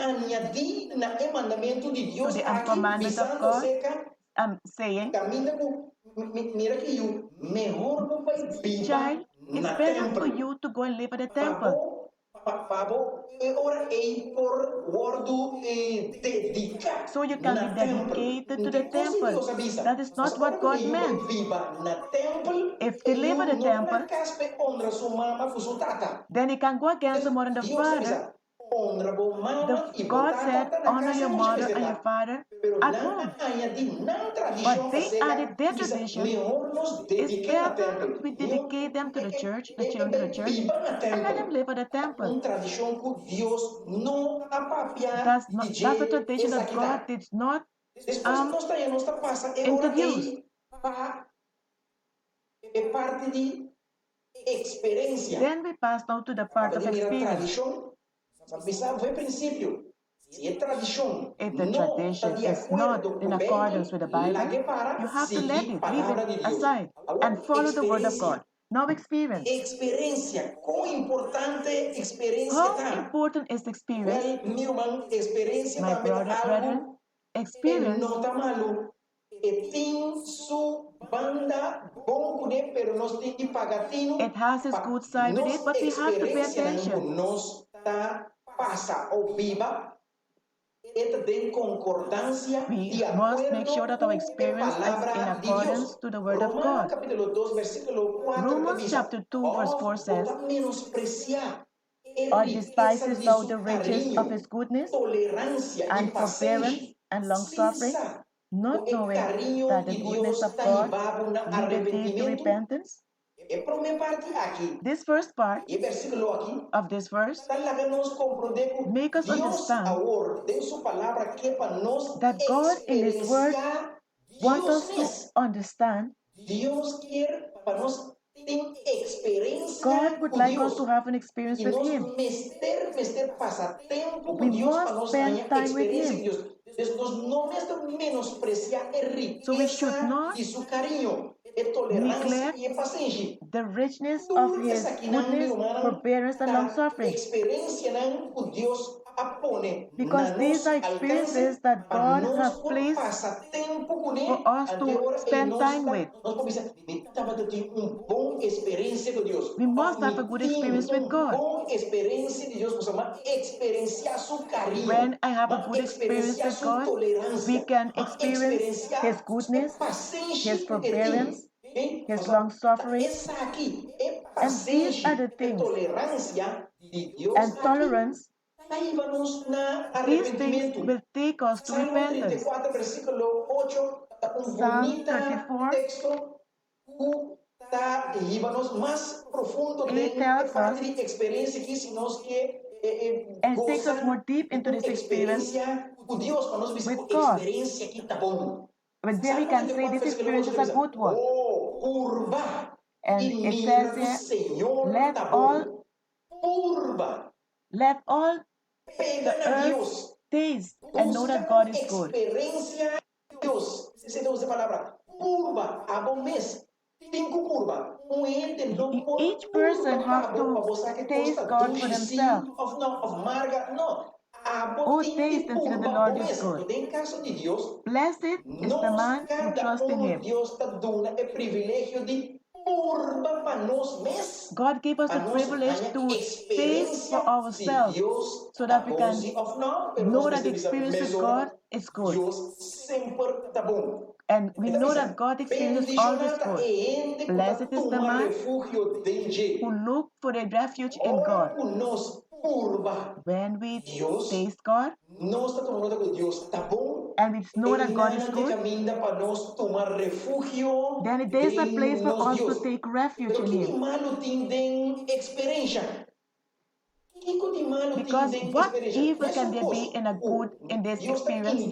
to the commandment of God, saying, child, it's better for you to go and live at the temple. So you can be dedicated to the temple. That is not what God meant. If they live at the temple, then he can go against the mother and the father. God said, honor your mother and your father at home. But they added their tradition. It's better we dedicate them to the church, the children to the church, and let them live at the temple. That's a tradition that God did not introduce. Then we pass now to the part of experience. If the tradition is not in accordance with the Bible, you have to let it, leave it aside, and follow the Word of God. Now experience. How important is experience? My brethren, experience it has its good side with it, but we have to pay attention. We must make sure that our experience is in accordance to the Word of God. Romans chapter 2 verse 4 says, or despises thou the riches of his goodness and forbearance and long-suffering, not knowing that the goodness of God leadeth thee to repentance? This first part of this verse make us understand that God in His Word wants us to understand God would like us to have an experience with Him. We must spend time with Him. So we should not neglect the richness of His goodness, forbearance, and long-suffering. Because these are experiences that God has placed for us to spend time with. We must have a good experience with God. When I have a good experience with God, we can experience His goodness, His forbearance, His long-suffering. And these are the things. And tolerance. These things will take us to repentance. Psalm 34 it tells us and takes us more deep into this experience with God. But then we can say this experience is a good one. And it says here, let all the earth taste and know that God is good. Experiencia Dios. Se usa a palavra curva, abo mes. Cinco curva. Each person has to taste God for themselves. Oh, taste and see that the Lord is good. Blessed is the man who trusts in him. God gave us the privilege to taste for ourselves so that we can know that the experience with God is good. And we know that God's experience is always good. Blessed is the man who look for a refuge in God. When we taste God and we know that God is good, then there is a place for us to take refuge in Him. Because what evil can there be in this experience?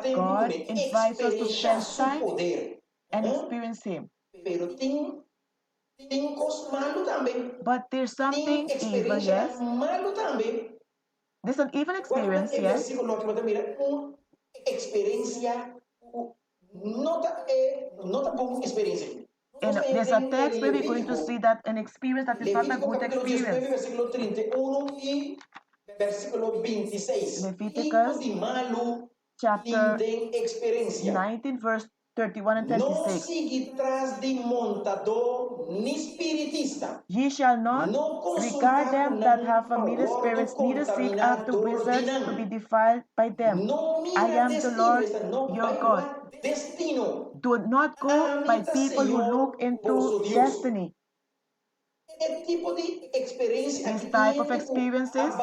God invites us to spend time and experience Him. But there's something evil, yes. There's an evil experience, yes. And there's a text where we're going to see that an experience that is not a good experience. Leviticus chapter 19, verse 31 and 36. Ye shall not regard them that have familiar spirits, neither seek after wizards to be defiled by them. I am the Lord your God. Do not go by people who look into destiny. This type of experiences,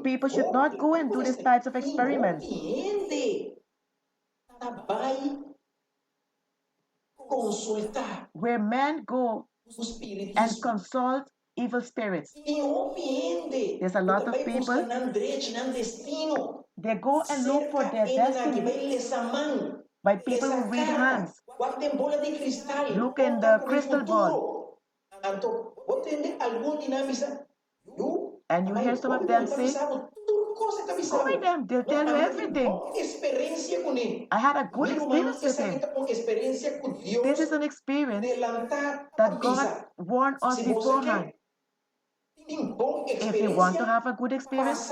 people should not go and do these types of experiments. Where men go and consult evil spirits. There's a lot of people, they go and look for their destiny by people who read hands, look in the crystal ball. And you hear some of them say, go with them, they'll tell you everything. I had a good experience with him. This is an experience that God warned us beforehand. If you want to have a good experience,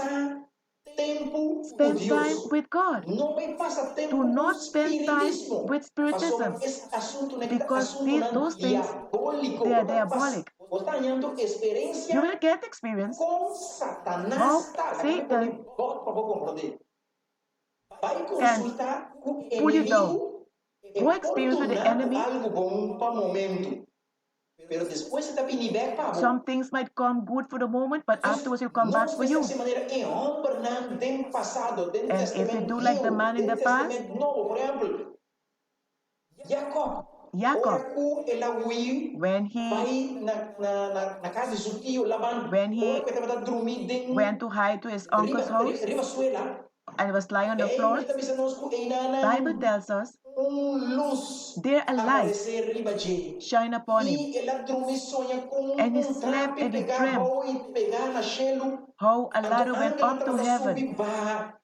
spend time with God. Do not spend time with spiritism, because those things, they are diabolic. You will get experience how Satan can pull you down. Go experience with the enemy. Some things might come good for the moment, but afterwards will come back for you. And if you do like the man in the past, Jacob, when he went to hide to his uncle's house and was lying on the floor, Bible tells us there a light shine upon him, and he slept and he dreamt how a ladder went up to heaven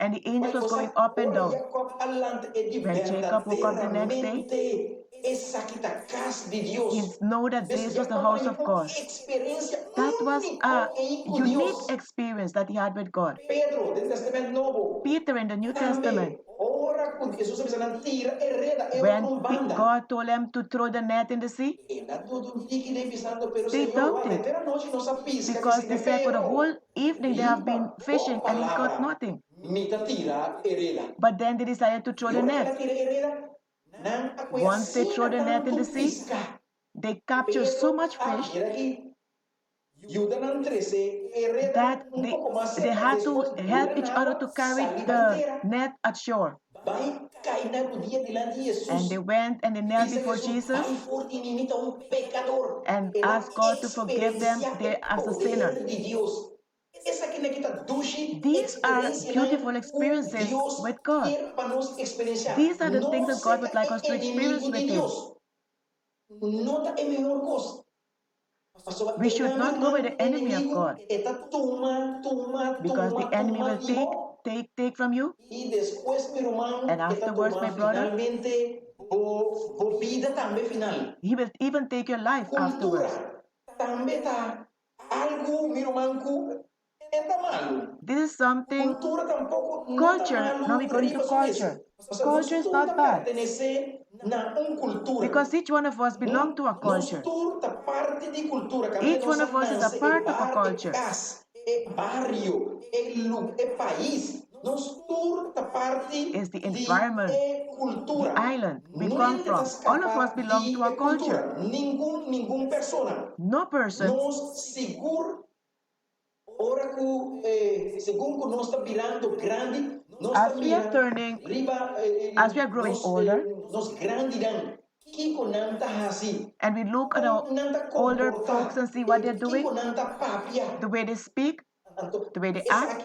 and the angels was going up and down. When Jacob woke up the next day, he knew that this was the house of God. That was a unique experience that he had with God. Peter in the New Testament, when God told him to throw the net in the sea, they doubted, because they said for the whole evening they have been fishing and he got nothing. But then they decided to throw the net. Once they throw the net in the sea, they capture so much fish that they had to help each other to carry the net ashore. And they went and they knelt before Jesus and asked God to forgive them as a sinner. These are beautiful experiences with God. These are the things that God would like us to experience with Him. We should not go with the enemy of God, because the enemy will take from you, and afterwards, my brother, he will even take your life afterwards. This is something, culture, now we go into culture. Culture is not bad, because each one of us belong to a culture. Each one of us is a part of a culture. Is the environment, the island we come from. All of us belong to a culture. No person. As we are turning, as we are growing older, and we look at our older folks and see what they're doing, the way they speak, the way they act.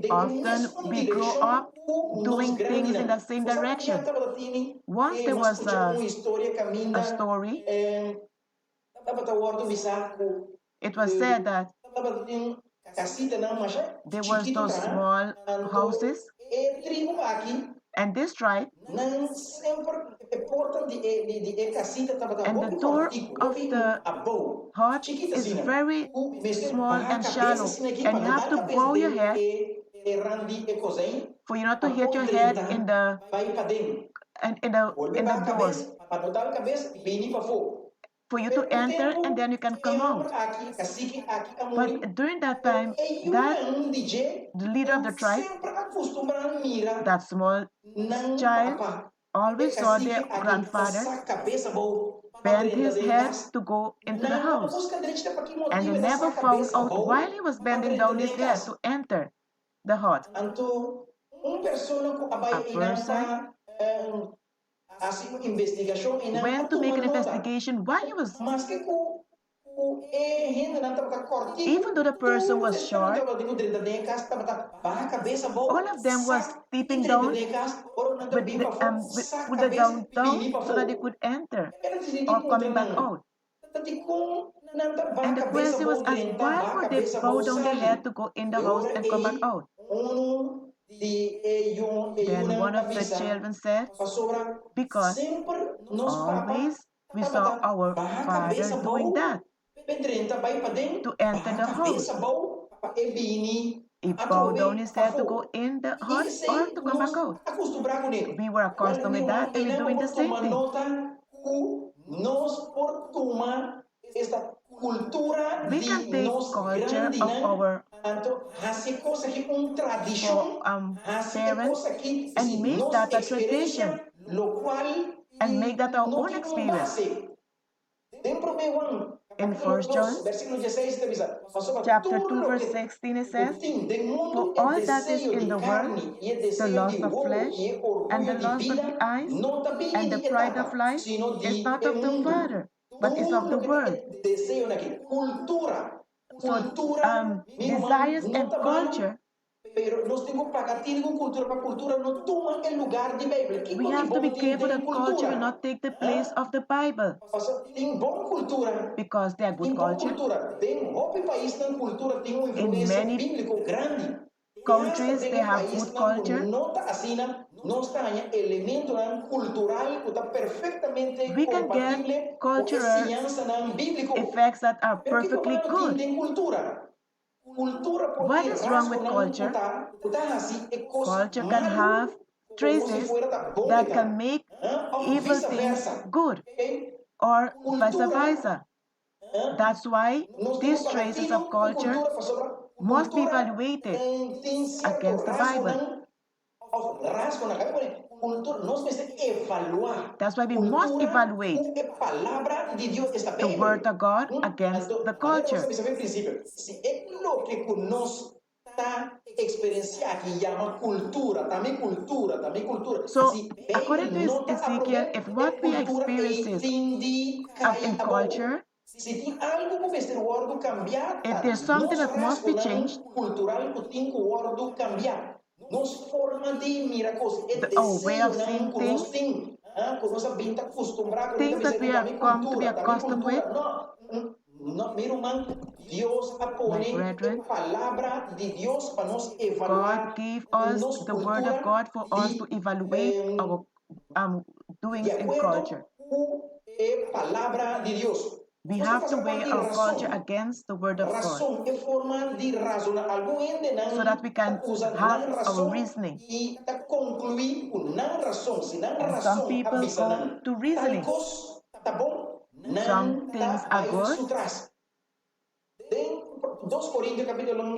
Often we grow up doing things in the same direction. Once there was a story, it was said that there was those small houses, and this tribe, and the door of the hut is very small and shallow, and you have to bow your head for you not to hit your head in the door, for you to enter, and then you can come out. But during that time, the leader of the tribe, that small child, always saw their grandfather bend his head to go into the house, and they never found out while he was bending down his head to enter the hut. A person went to make an investigation why he was, even though the person was short, all of them was sleeping down with the down so that they could enter or coming back out. And the question was asked, why would they bow down their head to go in the house and come back out? Then one of the children said, because always we saw our father doing that, to enter the house. He bowed down his head to go in the house or to come back out. We were accustomed with that, and we're doing the same thing. We can take culture of our parents and make that a tradition, and make that our own experience. In 1 John chapter 2 verse 16 it says, for all that is in the world, the lust of flesh, and the lust of the eyes, and the pride of life, is not of the Father, but is of the world. So desires and culture, we have to be careful that culture will not take the place of the Bible, because they are good culture. In many countries, they have good culture. We can get cultural effects that are perfectly good. What is wrong with culture? Culture can have traces that can make evil things good, or vice versa. That's why these traces of culture must be evaluated against the Bible. That's why we must evaluate the Word of God against the culture. So, according to Ezekiel, if what we experience in culture, if there's something that must be changed, our way of seeing things, things that we are come to be accustomed with, my brethren, God gave us the word of God for us to evaluate our doings in culture. We have to weigh our culture against the word of God so that we can have our reasoning. And some people go to reasoning. Some things are good.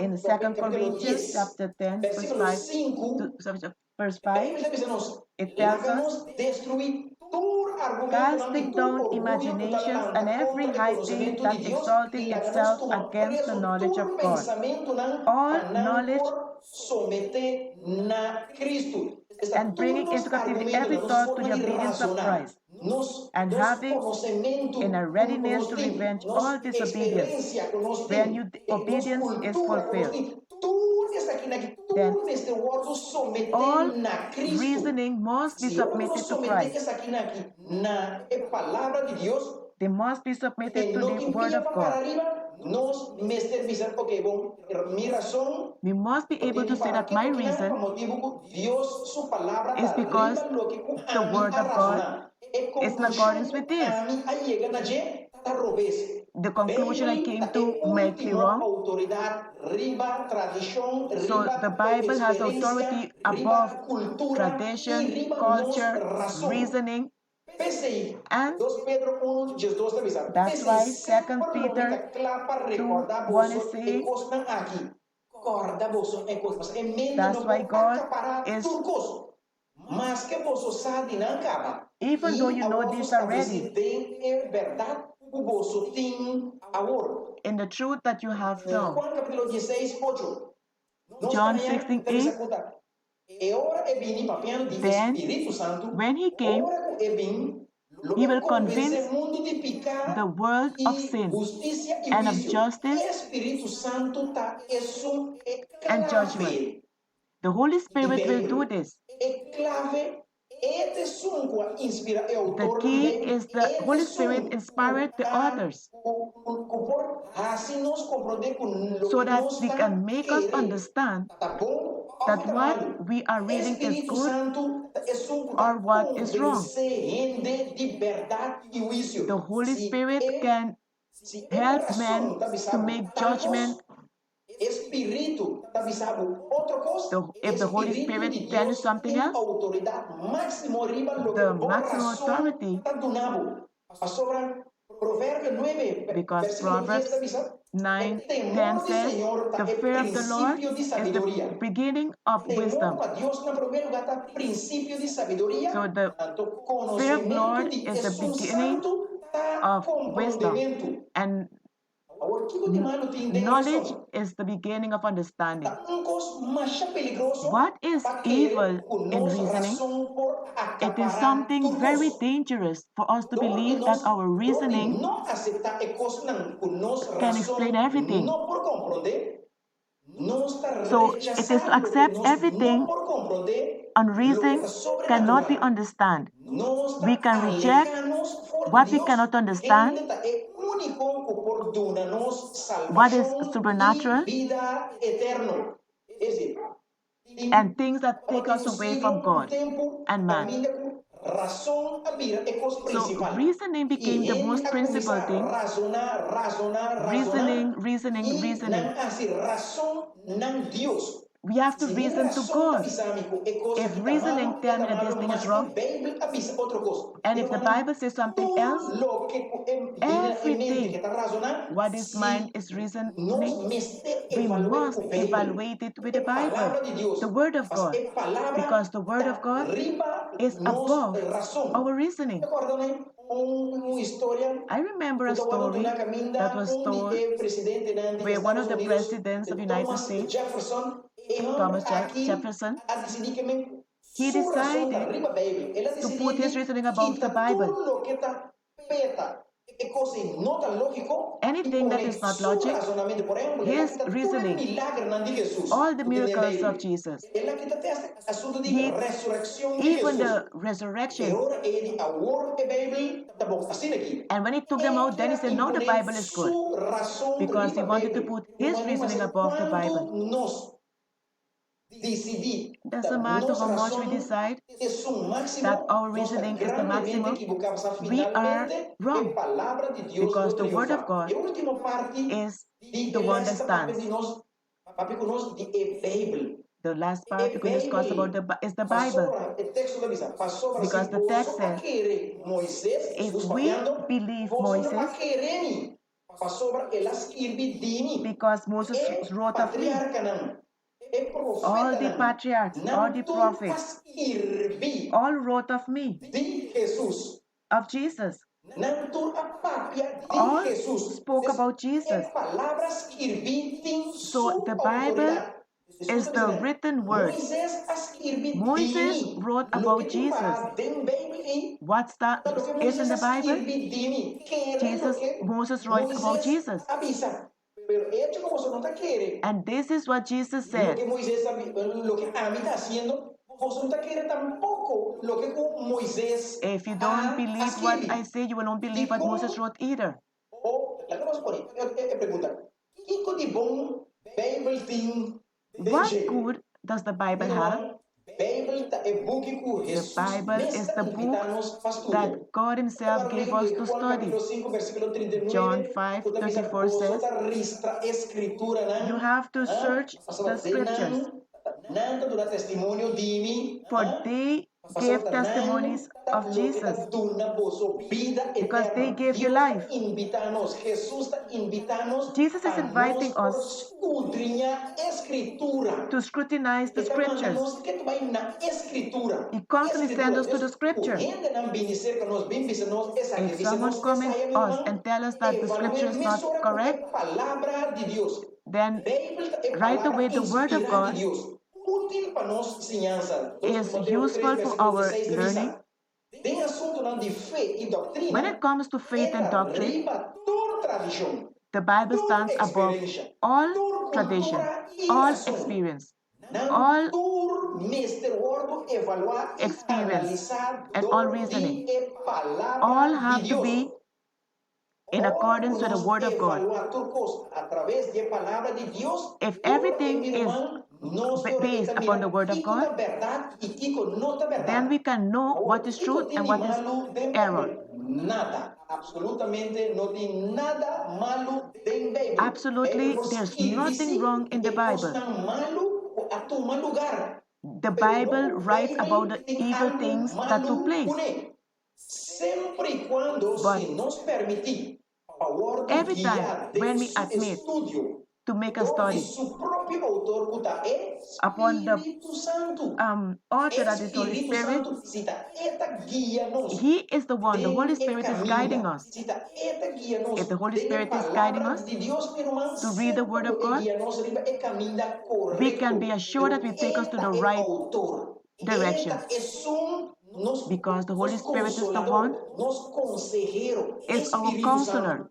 In 2 Corinthians chapter 10, verse 5, it tells us, casting down imaginations and every high thing that exalted itself against the knowledge of God. All knowledge and bringing into captivity every thought to the obedience of Christ, and having in a readiness to revenge all disobedience when your obedience is fulfilled. Then all reasoning must be submitted to Christ. They must be submitted to the Word of God. We must be able to say that my reason is because the Word of God is in accordance with this. The conclusion I came to might be wrong. So the Bible has authority above tradition, culture, reasoning. And that's why 2 Peter 2:1 is saying, that's why God is, even though you know this already, in the truth that you have known. John 16:8. Then, when he came, he will convince the world of sin and of justice and judgment. The Holy Spirit will do this. The key is the Holy Spirit inspired the authors so that they can make us understand that what we are reading is good or what is wrong. The Holy Spirit can help men to make judgment. If the Holy Spirit tells you something else, the maximum authority, because Proverbs 9:10 says, the fear of the Lord is the beginning of wisdom. So the fear of the Lord is the beginning of wisdom. And knowledge is the beginning of understanding. What is evil in reasoning? It is something very dangerous for us to believe that our reasoning can explain everything. So it is to accept everything on reason cannot be understood. We can reject what we cannot understand, what is supernatural, and things that take us away from God and man. So reasoning became the most principal thing. Reasoning. We have to reason to God. If reasoning tells me that this thing is wrong, and if the Bible says something else, everything what is mind is reasoning, we must evaluate it with the Bible, the Word of God, because the Word of God is above our reasoning. I remember a story that was told where one of the presidents of the United States, Thomas Jefferson, he decided to put his reasoning above the Bible. Anything that is not logic, his reasoning, all the miracles of Jesus, even the resurrection. And when he took them out, then he said, no, the Bible is good. Because he wanted to put his reasoning above the Bible. Doesn't matter how much we decide that our reasoning is the maximum, we are wrong. Because the Word of God is the one that stands. The last part we're going to discuss about is the Bible. Because the text says, if we believe Moses, because Moses wrote of me, all the patriarchs, all the prophets, all wrote of me, of Jesus. All spoke about Jesus. So the Bible is the written word. Moses wrote about Jesus. What's that is in the Bible? Moses wrote about Jesus. And this is what Jesus said. If you don't believe what I say, you will not believe what Moses wrote either. What good does the Bible have? The Bible is the book that God Himself gave us to study. John 5:34 says, you have to search the scriptures, for they gave testimonies of Jesus, because they gave you life. Jesus is inviting us to scrutinize the scriptures. He constantly sends us to the scripture. If someone comments us and tells us that the scripture is not correct, then right away the Word of God is useful for our learning. When it comes to faith and doctrine, the Bible stands above all tradition, all experience, all experience, and all reasoning. All have to be in accordance with the Word of God. If everything is based upon the Word of God, then we can know what is truth and what is error. Absolutely, there's nothing wrong in the Bible. The Bible writes about the evil things that took place. But every time when we admit to make a study upon the author, that is the Holy Spirit, He is the one, the Holy Spirit is guiding us. If the Holy Spirit is guiding us to read the Word of God, we can be assured that will take us to the right direction. Because the Holy Spirit is the one, is our counselor.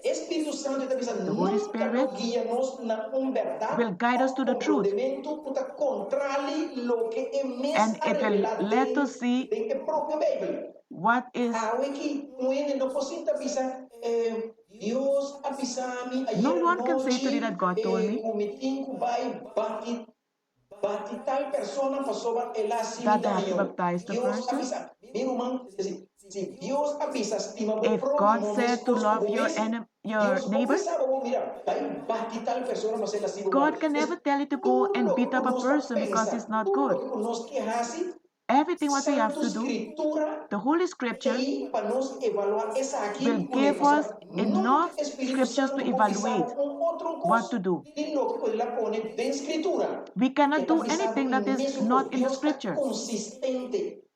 The Holy Spirit will guide us to the truth. And it will let us see what is. No one can say today that God told me that I have to baptize the person. If God said to love your neighbor, God can never tell you to go and beat up a person because it's not good. Everything what we have to do, the Holy Scripture will give us enough scriptures to evaluate what to do. We cannot do anything that is not in the Scripture.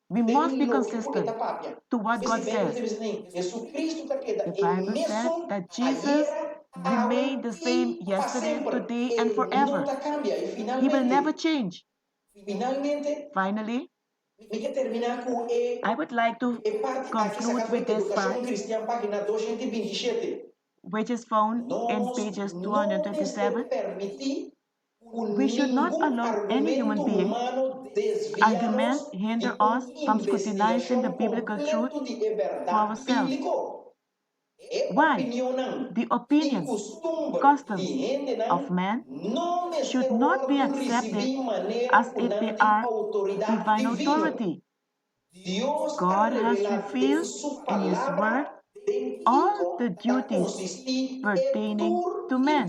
We must be consistent to what God says. The Bible said that Jesus remained the same yesterday, today, and forever. He will never change. Finally, I would like to conclude with this part, which is found in pages 227. We should not allow any human being argument hinder us from scrutinizing the biblical truth for ourselves. Why? The opinions, customs of man should not be accepted as if they are divine authority. God has revealed in His Word all the duties pertaining to man.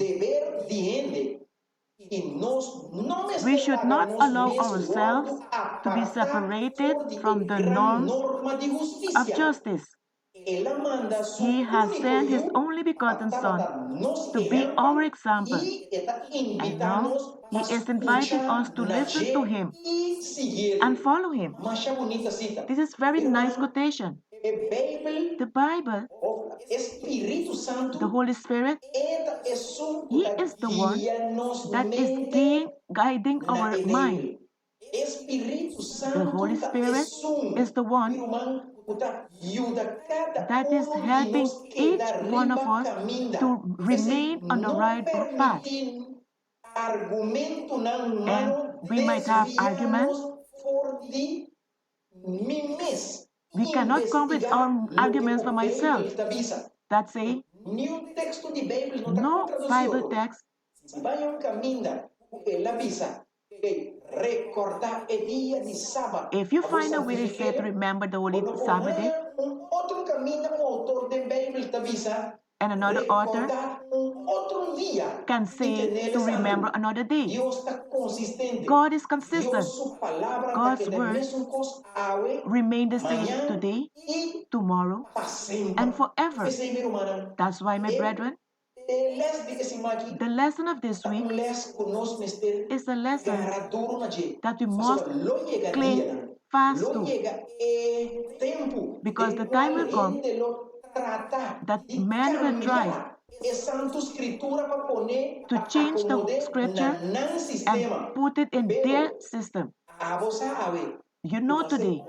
We should not allow ourselves to be separated from the norms of justice. He has sent His only begotten Son to be our example. And now He is inviting us to listen to Him and follow Him. This is very nice quotation. The Bible, the Holy Spirit, He is the one that is guiding our mind. The Holy Spirit is the one that is helping each one of us to remain on the right path. And we might have arguments. We cannot come with our arguments for myself that say no Bible text. If you find a way to say to remember the Holy Sabbath day, and another author can say to remember another day. God is consistent. God's word remain the same today, tomorrow, and forever. That's why, my brethren, the lesson of this week is a lesson that we must cling fast to, because the time will come that men will try to change the scripture and put it in their system. You know today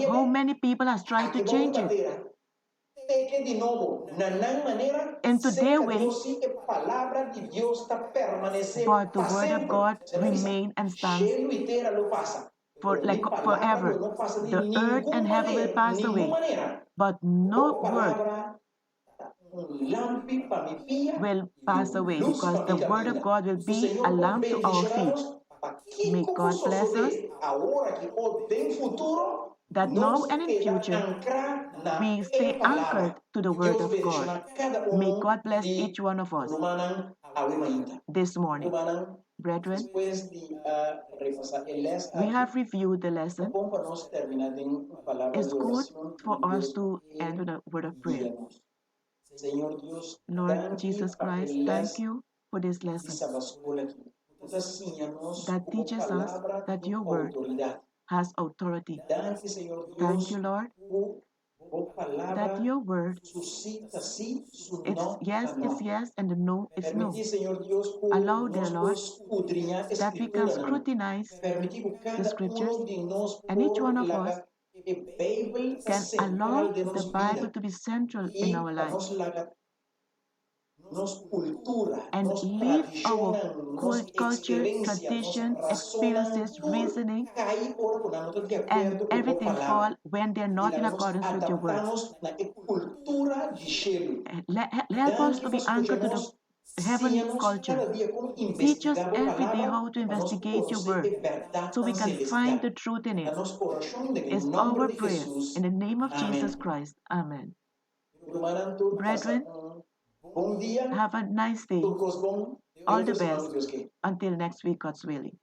how many people have tried to change it into their way, but the word of God remains and stands for like forever. The earth and heaven will pass away, but no word will pass away, because the word of God will be a lamp to our feet. May God bless us that now and in future we stay anchored to the word of God. May God bless each one of us this morning. Brethren, we have reviewed the lesson. It's good for us to end with a word of prayer. Lord Jesus Christ, thank you for this lesson that teaches us that your word has authority. Thank you, Lord, that your word, it's yes, and the no is no. Allow, dear Lord, that we can scrutinize the scriptures, and each one of us can allow the Bible to be central in our lives and leave our culture, tradition, experiences, reasoning, and everything fall when they're not in accordance with your word. Help us to be anchored to the heavenly culture. Teach us every day how to investigate your word so we can find the truth in it. It's our prayer in the name of Jesus Christ. Amen. Brethren, have a nice day. All the best. Until next week, God's willing.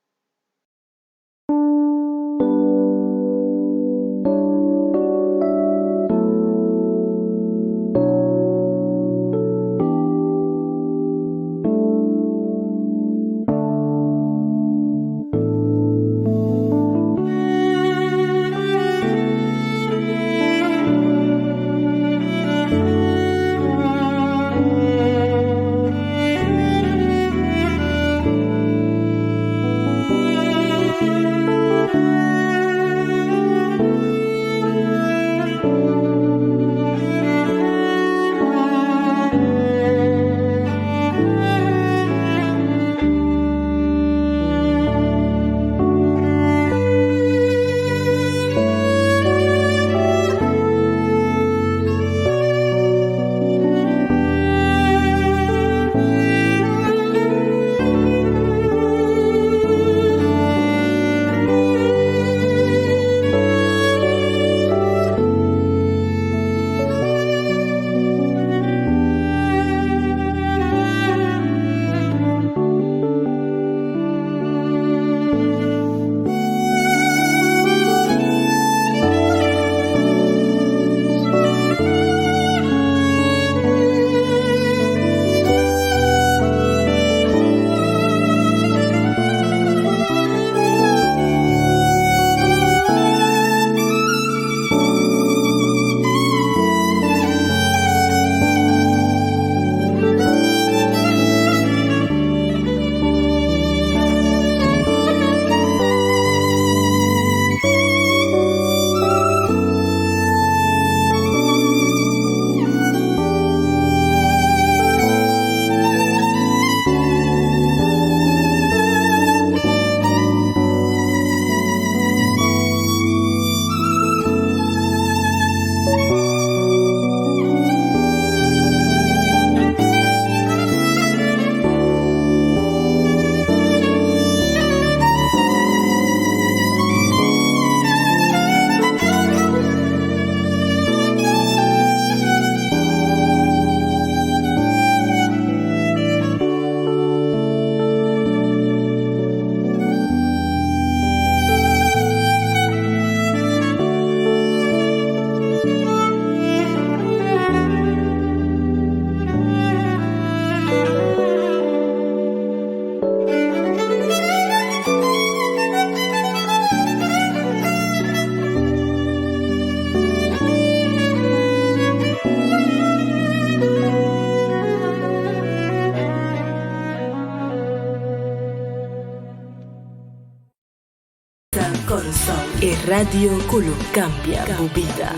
e radio Kulu cambia tu vida.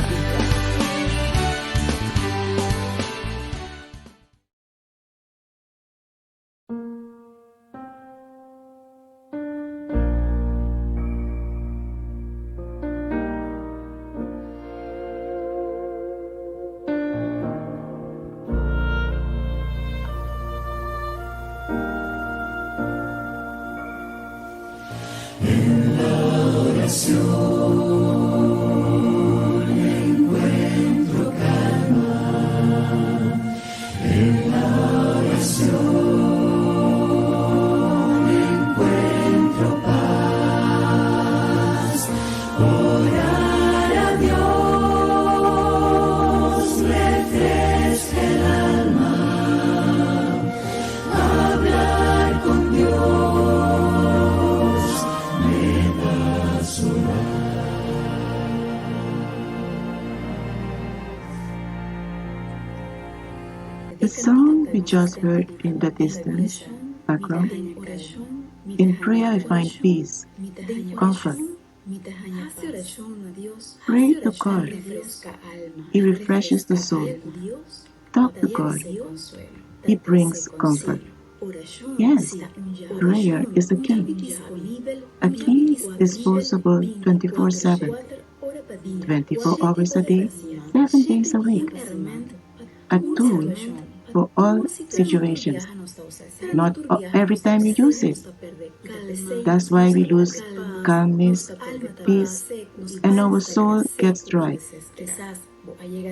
The song we just heard in the distance, background, in prayer I find peace, comfort. Pray to God. He refreshes the soul. Talk to God. He brings comfort. Yes, prayer is a key. A key disposable 24/7, 24 hours a day, 7 days a week. A tool for all situations, not every time you use it. That's why we lose calmness, peace, and our soul gets dry.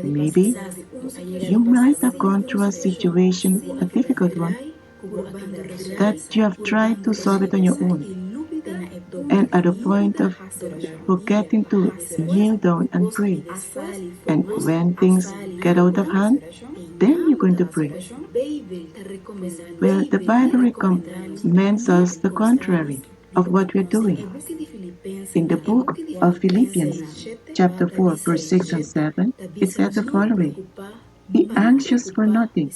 Maybe you might have gone through a situation, a difficult one, that you have tried to solve it on your own. And at the point of forgetting to kneel down and pray. And when things get out of hand, then you're going to pray. Well, the Bible recommends us the contrary of what we're doing. In the book of Philippians, chapter 4, verse 6 and 7, it said the following: Be anxious for nothing.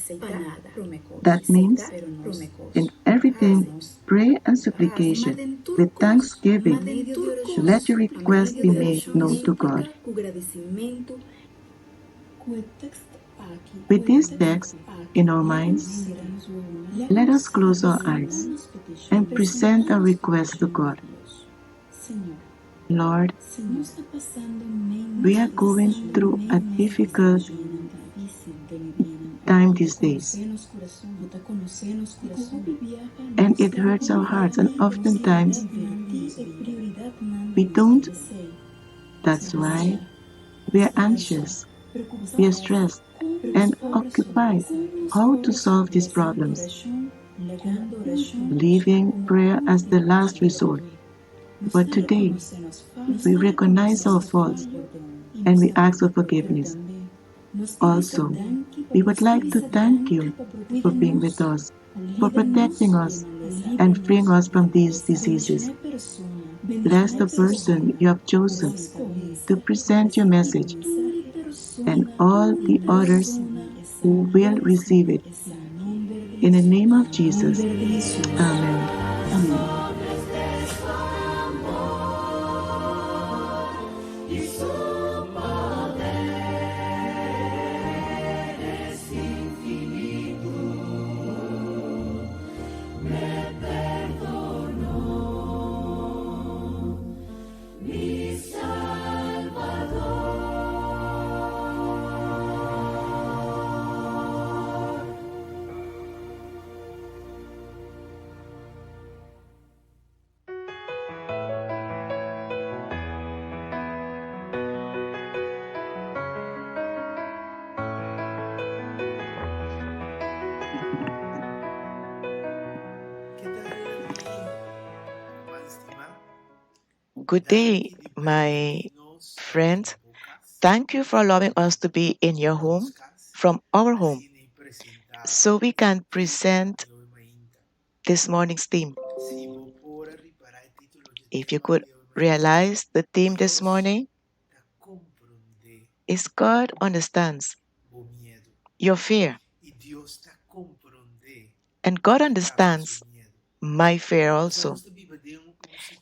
That means, in everything, pray and supplication with thanksgiving. Let your requests be made known to God. With this text in our minds, let us close our eyes and present our request to God. Lord, we are going through a difficult time these days, and it hurts our hearts, and oftentimes we don't. That's why we are anxious, we are stressed, and occupied how to solve these problems, leaving prayer as the last resort. But today, we recognize our faults and we ask for forgiveness. Also, we would like to thank you for being with us, for protecting us, and freeing us from these diseases. Bless the person you have chosen to present your message and all the others who will receive it. In the name of Jesus, Amen. Amen. Good day, my friends. Thank you for allowing us to be in your home, from our home, so we can present this morning's theme. If you could realize the theme this morning is God understands your fear. And God understands my fear also.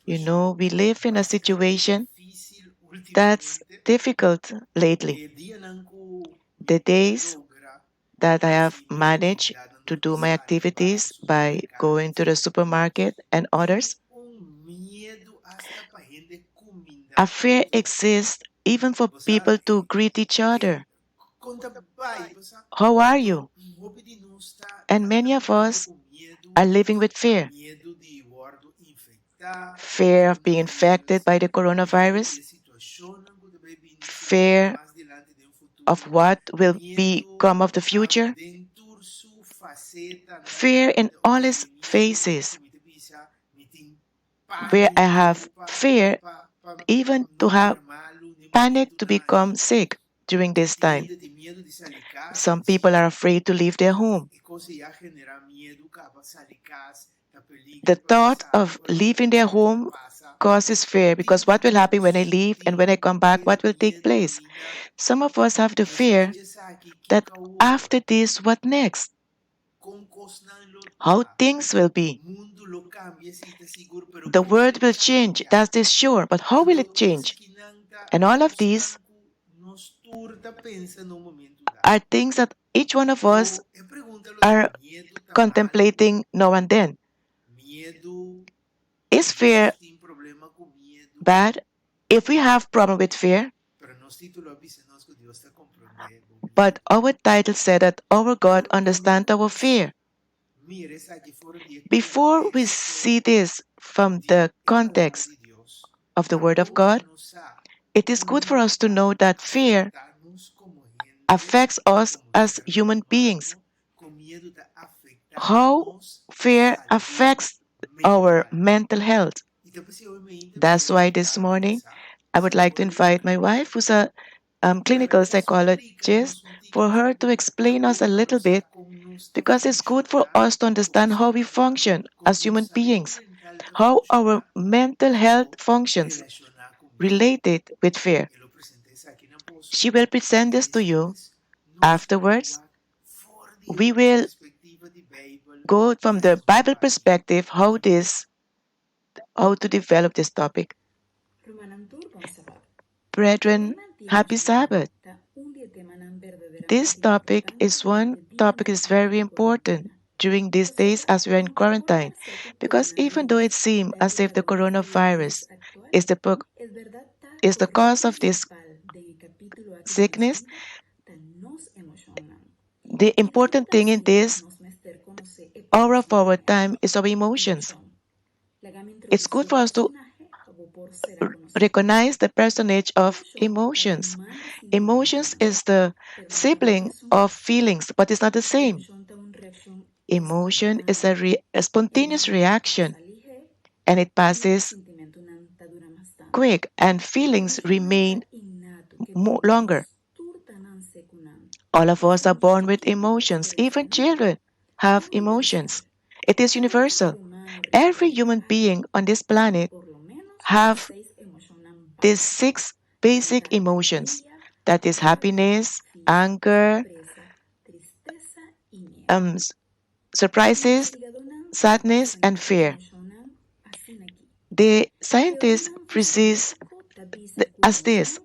You know, we live in a situation that's difficult lately. The days that I have managed to do my activities by going to the supermarket and others, a fear exists even for people to greet each other. How are you? And many of us are living with fear. Fear of being infected by the coronavirus, fear of what will become of the future, fear in all its phases, where I have fear even to have panic to become sick during this time. Some people are afraid to leave their home. The thought of leaving their home causes fear because what will happen when I leave and when I come back, what will take place? Some of us have the fear that after this, what next? How things will be. The world will change, that is sure, but how will it change? And all of these are things that each one of us are contemplating now and then. Is fear bad? If we have problem with fear, but our title said that our God understands our fear. Before we see this from the context of the Word of God, it is good for us to know that fear affects us as human beings. How fear affects our mental health. That's why this morning I would like to invite my wife, who's a clinical psychologist, for her to explain us a little bit, because it's good for us to understand how we function as human beings, how our mental health functions related with fear. She will present this to you. Afterwards, we will go from the Bible perspective how to develop this topic. Brethren, happy Sabbath. This topic is very important during these days as we are in quarantine, because even though it seems as if the coronavirus is the cause of this sickness, the important thing in this hour of our time is our emotions. It's good for us to recognize the personage of emotions. Emotions is the sibling of feelings, but it's not the same. Emotion is a spontaneous reaction, and it passes quick, and feelings remain longer. All of us are born with emotions. Even children have emotions. It is universal. Every human being on this planet have these 6 basic emotions. That is happiness, anger, surprises, sadness, and fear. The scientists precise as this.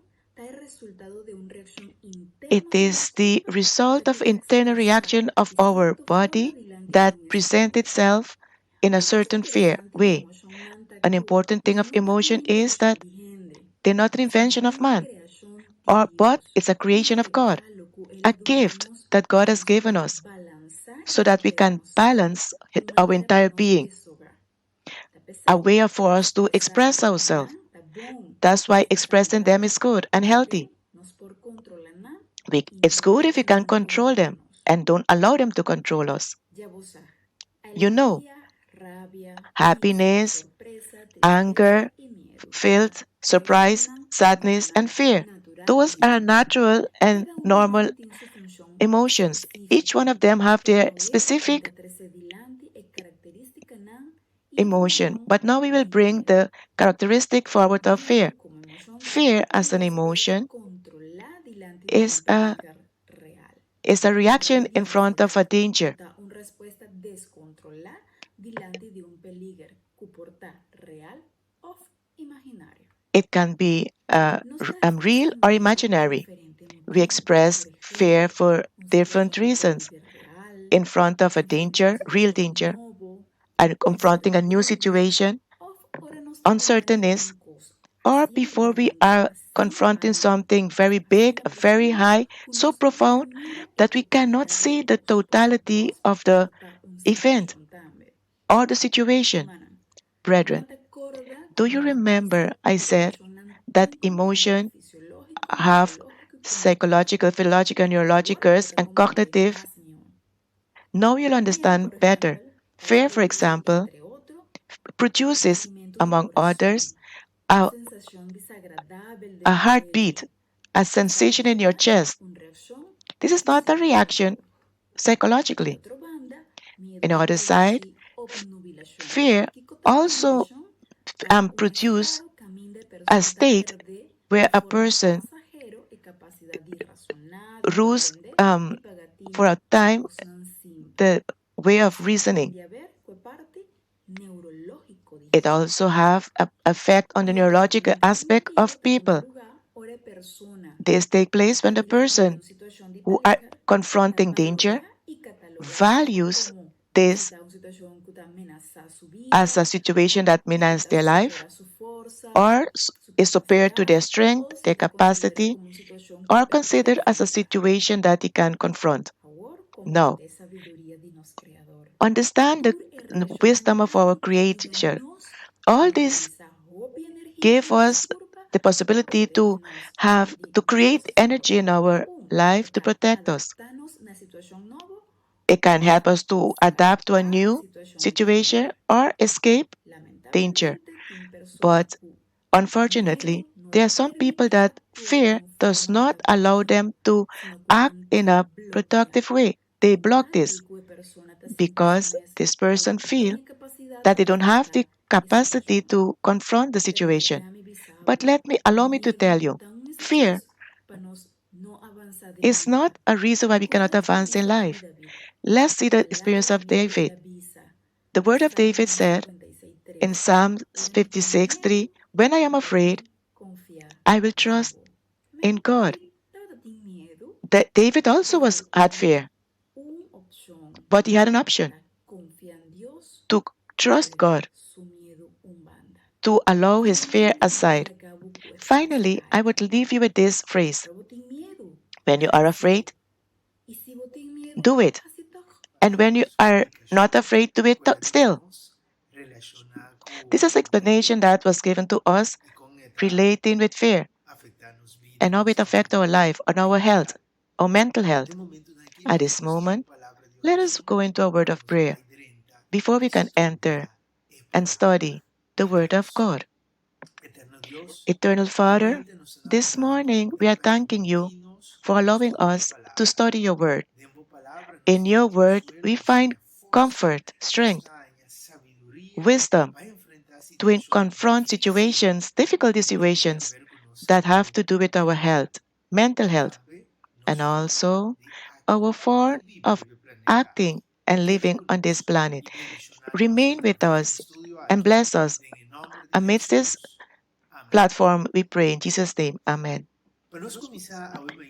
It is the result of internal reaction of our body that presents itself in a certain fear way. An important thing of emotion is that they're not an invention of man, but it's a creation of God, a gift that God has given us so that we can balance our entire being, a way for us to express ourselves. That's why expressing them is good and healthy. It's good if we can control them and don't allow them to control us. You know, happiness, anger, filth, surprise, sadness, and fear. Those are natural and normal emotions. Each one of them have their specific emotion. But now we will bring the characteristic forward of fear. Fear as an emotion is a reaction in front of a danger. It can be real or imaginary. We express fear for different reasons. In front of a danger, real danger, and confronting a new situation, uncertainties, or before we are confronting something very big, very high, so profound that we cannot see the totality of the event or the situation. Brethren, do you remember I said that emotion have psychological, physiological, neurological, and cognitive? Now you'll understand better. Fear, for example, produces, among others, a heartbeat, a sensation in your chest. This is not a reaction psychologically. On the other side, fear also produces a state where a person loses for a time the way of reasoning. It also has an effect on the neurological aspect of people. This takes place when the person who are confronting danger values this as a situation that menaces their life or is superior to their strength, their capacity, or considered as a situation that he can confront. No. Understand the wisdom of our Creator. All this gave us the possibility to create energy in our life to protect us. It can help us to adapt to a new situation or escape danger. But unfortunately, there are some people that fear does not allow them to act in a productive way. They block this because this person feels that they don't have the capacity to confront the situation. But allow me to tell you, fear is not a reason why we cannot advance in life. Let's see the experience of David. The word of David said in Psalm 56:3, "When I am afraid, I will trust in God." David also had fear, but he had an option to trust God, to allow his fear aside. Finally, I would leave you with this phrase. When you are afraid, do it. And when you are not afraid, do it still. This is explanation that was given to us relating with fear and how it affects our life, on our health, our mental health. At this moment, let us go into a word of prayer before we can enter and study the Word of God. Eternal Father, this morning we are thanking you for allowing us to study your Word. In your Word, we find comfort, strength, wisdom to confront situations, difficult situations that have to do with our health, mental health, and also our form of acting and living on this planet. Remain with us and bless us. Amidst this platform, we pray in Jesus' name. Amen.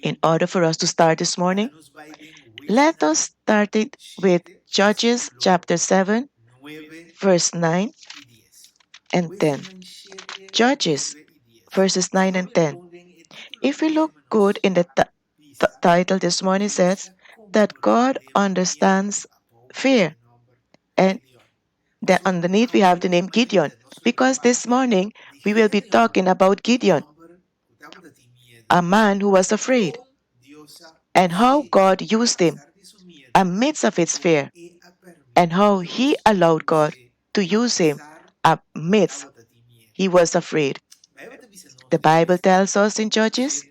In order for us to start this morning, let us start it with Judges chapter 7, verse 9 and 10. Judges, verses 9 and 10. If we look good in the title this morning, says that God understands fear. And then underneath we have the name Gideon, because this morning we will be talking about Gideon, a man who was afraid, and how God used him amidst of his fear, and how he allowed God to use him amidst he was afraid. The Bible tells us in Judges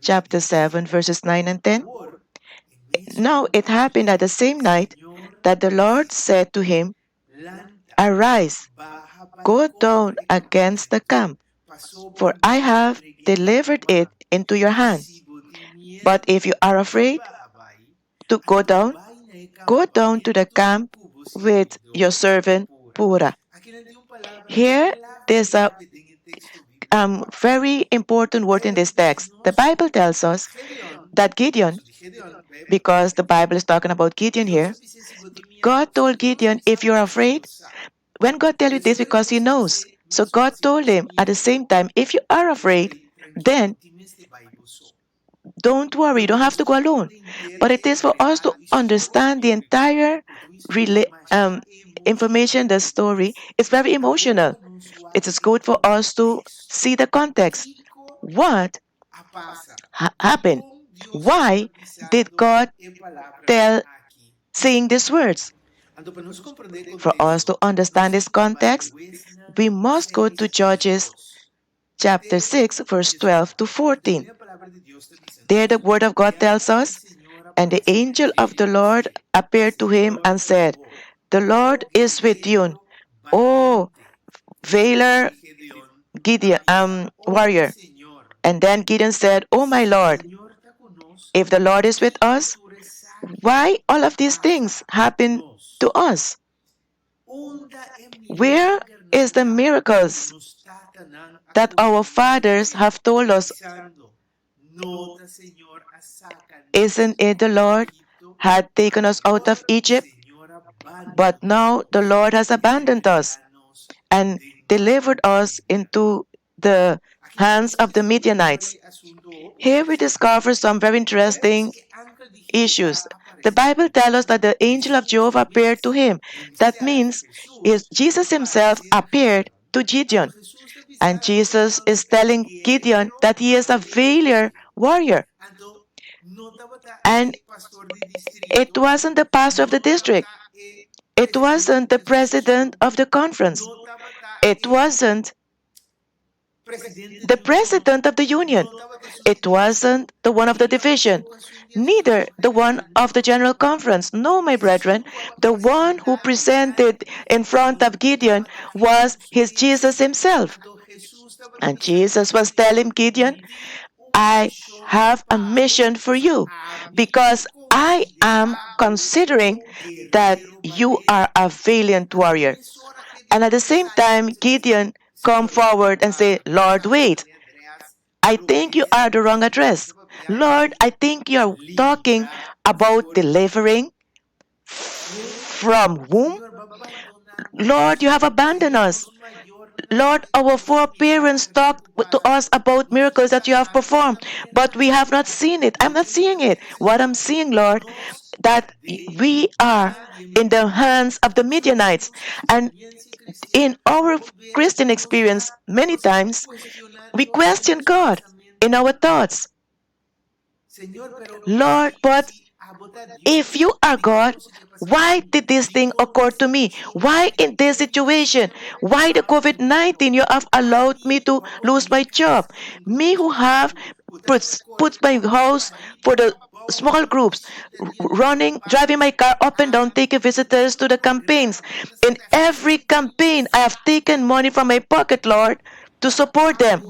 chapter 7 verses 9 and 10. Now it happened at the same night that the Lord said to him, "Arise, go down against the camp, for I have delivered it into your hand. But if you are afraid to go down to the camp with your servant Pura." Here, there's a very important word in this text. The Bible tells us that Gideon, because the Bible is talking about Gideon here, God told Gideon, if you're afraid, when God tells you this, because He knows. So God told him at the same time, if you are afraid, then don't worry, you don't have to go alone. But it is for us to understand the entire information, the story. It's very emotional. It is good for us to see the context. What happened? Why did God tell saying these words? For us to understand this context, we must go to Judges chapter 6, verse 12 to 14. There the word of God tells us, and the angel of the Lord appeared to him and said, the Lord is with you, O valor Gideon, warrior. And then Gideon said, oh my Lord, if the Lord is with us, why all of these things happen to us? Where is the miracles that our fathers have told us? Isn't it the Lord had taken us out of Egypt? But now the Lord has abandoned us and delivered us into the hands of the Midianites. Here we discover some very interesting issues. The Bible tells us that the angel of Jehovah appeared to him. That means Jesus himself appeared to Gideon. And Jesus is telling Gideon that he is a valor warrior. And it wasn't the pastor of the district. It wasn't the president of the conference. It wasn't the president of the union. It wasn't the one of the division. Neither the one of the general conference. No, my brethren, the one who presented in front of Gideon was his Jesus himself. And Jesus was telling Gideon, I have a mission for you because I am considering that you are a valiant warrior. And at the same time, Gideon come forward and say, Lord, wait. I think you are the wrong address. Lord, I think you're talking about delivering from whom? Lord, you have abandoned us. Lord, our foreparents talked to us about miracles that you have performed, but we have not seen it. I'm not seeing it. What I'm seeing, Lord, that we are in the hands of the Midianites. And in our Christian experience, many times we question God in our thoughts. Lord, but if you are God, why did this thing occur to me? Why in this situation? Why the COVID-19 you have allowed me to lose my job? Me who have put my house for the small groups, driving my car up and down, taking visitors to the campaigns. In every campaign, I have taken money from my pocket, Lord, to support them,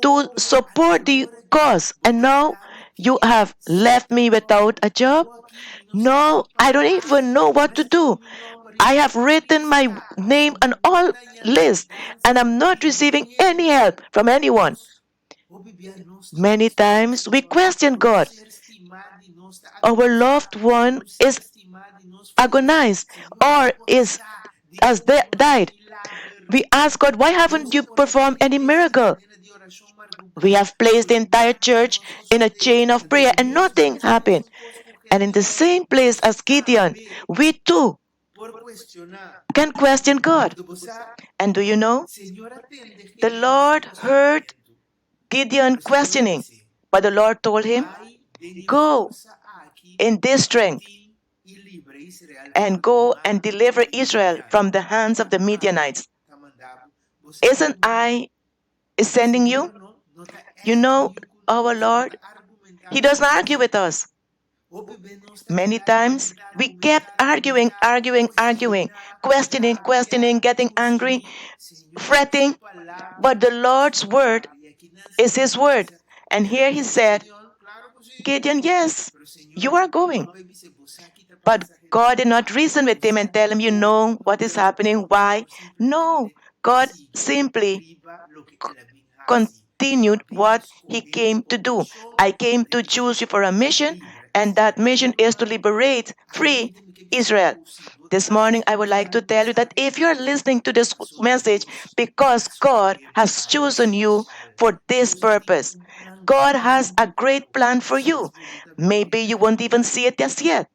to support the cause. And now you have left me without a job? No, I don't even know what to do. I have written my name on all lists and I'm not receiving any help from anyone. Many times we question God. Our loved one is agonized or has died. We ask God, why haven't you performed any miracle? We have placed the entire church in a chain of prayer and nothing happened. And in the same place as Gideon, we too can question God. And do you know? The Lord heard Gideon questioning, but the Lord told him, go in this strength and go and deliver Israel from the hands of the Midianites. Isn't I sending you? You know, our Lord, He doesn't argue with us. Many times we kept arguing, questioning, getting angry, fretting. But the Lord's word is His word. And here He said, Gideon, yes, you are going. But God did not reason with him and tell him, you know what is happening, why? No, God simply continued what he came to do. I came to choose you for a mission, and that mission is to liberate, free Israel. This morning, I would like to tell you that if you are listening to this message because God has chosen you for this purpose, God has a great plan for you. Maybe you won't even see it as yet.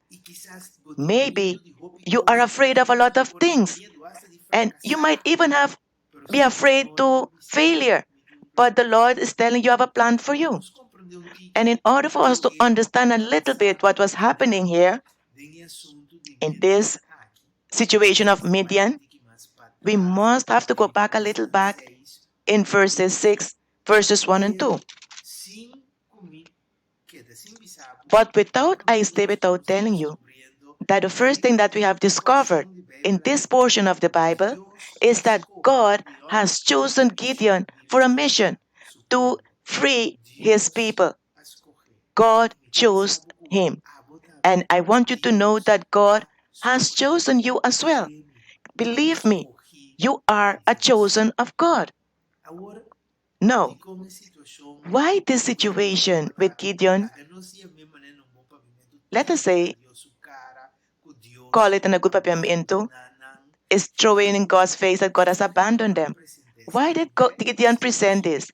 Maybe you are afraid of a lot of things, and you might even be afraid to failure. But the Lord is telling you have a plan for you. And in order for us to understand a little bit what was happening here in this situation of Midian, we must have to go back a little back in verses 1 and 2. But I stay without telling you that the first thing that we have discovered in this portion of the Bible is that God has chosen Gideon for a mission to free his people. God chose him. And I want you to know that God has chosen you as well. Believe me, you are a chosen of God. No. Why this situation with Gideon? Let us say, call it in a good papiamento, is throwing in God's face that God has abandoned them. Why did Gideon present this?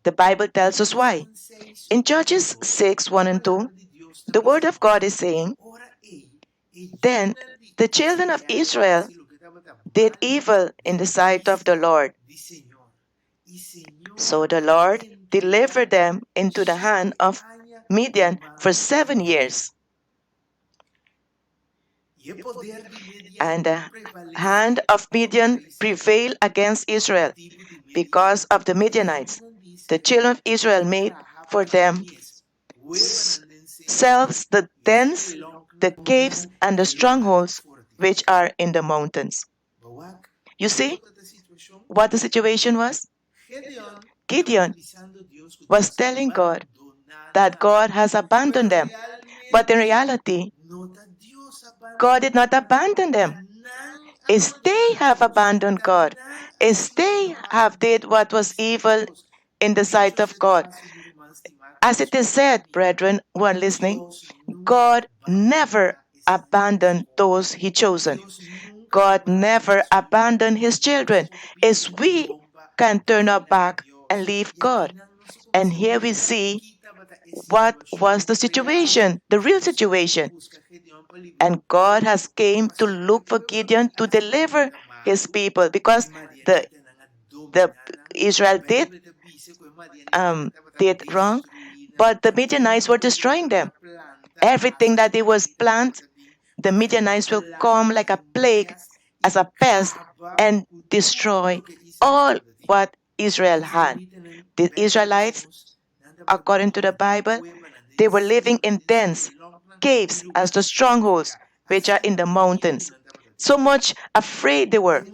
The Bible tells us why. In Judges 6, 1 and 2, the word of God is saying, then the children of Israel did evil in the sight of the Lord. So the Lord delivered them into the hand of Midian for 7 years. And the hand of Midian prevailed against Israel because of the Midianites. The children of Israel made for themselves the dens, the caves, and the strongholds which are in the mountains. You see what the situation was? Gideon was telling God that God has abandoned them. But in reality, God did not abandon them. Is they have abandoned God. Is they have did what was evil in the sight of God. As it is said, brethren who are listening, God never abandoned those he chosen. God never abandoned his children. As we can turn our back and leave God. And here we see what was the situation, the real situation. And God has came to look for Gideon to deliver his people because the Israel did wrong, but the Midianites were destroying them. Everything that they was planted, the Midianites will come like a plague, as a pest, and destroy all what Israel had. The Israelites, according to the Bible, they were living in dens, caves as the strongholds, which are in the mountains. So much afraid they were.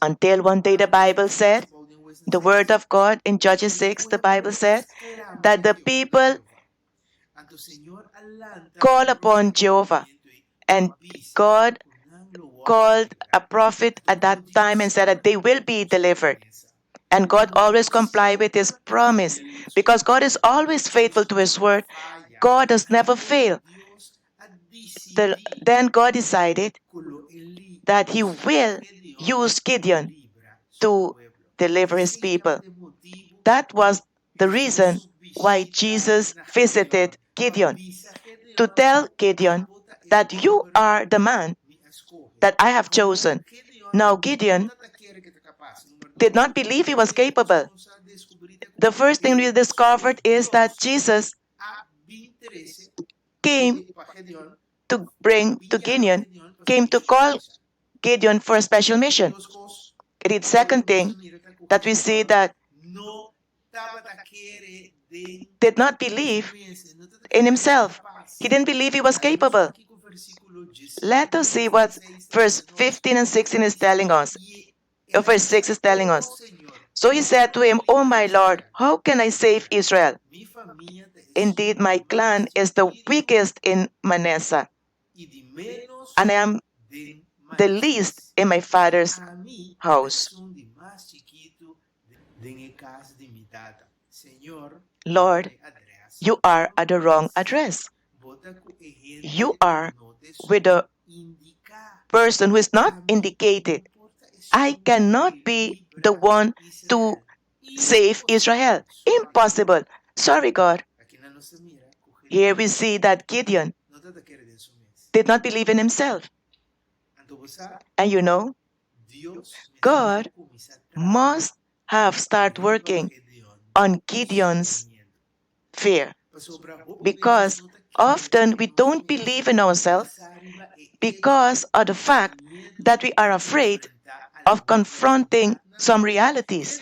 Until one day the Bible said, the word of God in Judges 6, the Bible said, that the people call upon Jehovah. And God called a prophet at that time and said that they will be delivered. And God always complied with his promise. Because God is always faithful to his word, God does never fail. Then God decided that he will use Gideon to deliver his people. That was the reason why Jesus visited Gideon, to tell Gideon that you are the man that I have chosen. Now Gideon did not believe he was capable. The first thing we discovered is that Jesus came to bring to Gideon, came to call Gideon for a special mission. The second thing that we see that did not believe in himself. He didn't believe he was capable. Let us see what verse 15 and 16 is telling us. Verse 6 is telling us. So he said to him, "O my Lord, how can I save Israel? Indeed, my clan is the weakest in Manasseh, and I am the least in my father's house." Lord, you are at the wrong address. You are with a person who is not indicated. I cannot be the one to save Israel. Impossible. Sorry, God. Here we see that Gideon did not believe in himself. And you know, God must have started working on Gideon's fear. Because often we don't believe in ourselves because of the fact that we are afraid of confronting some realities.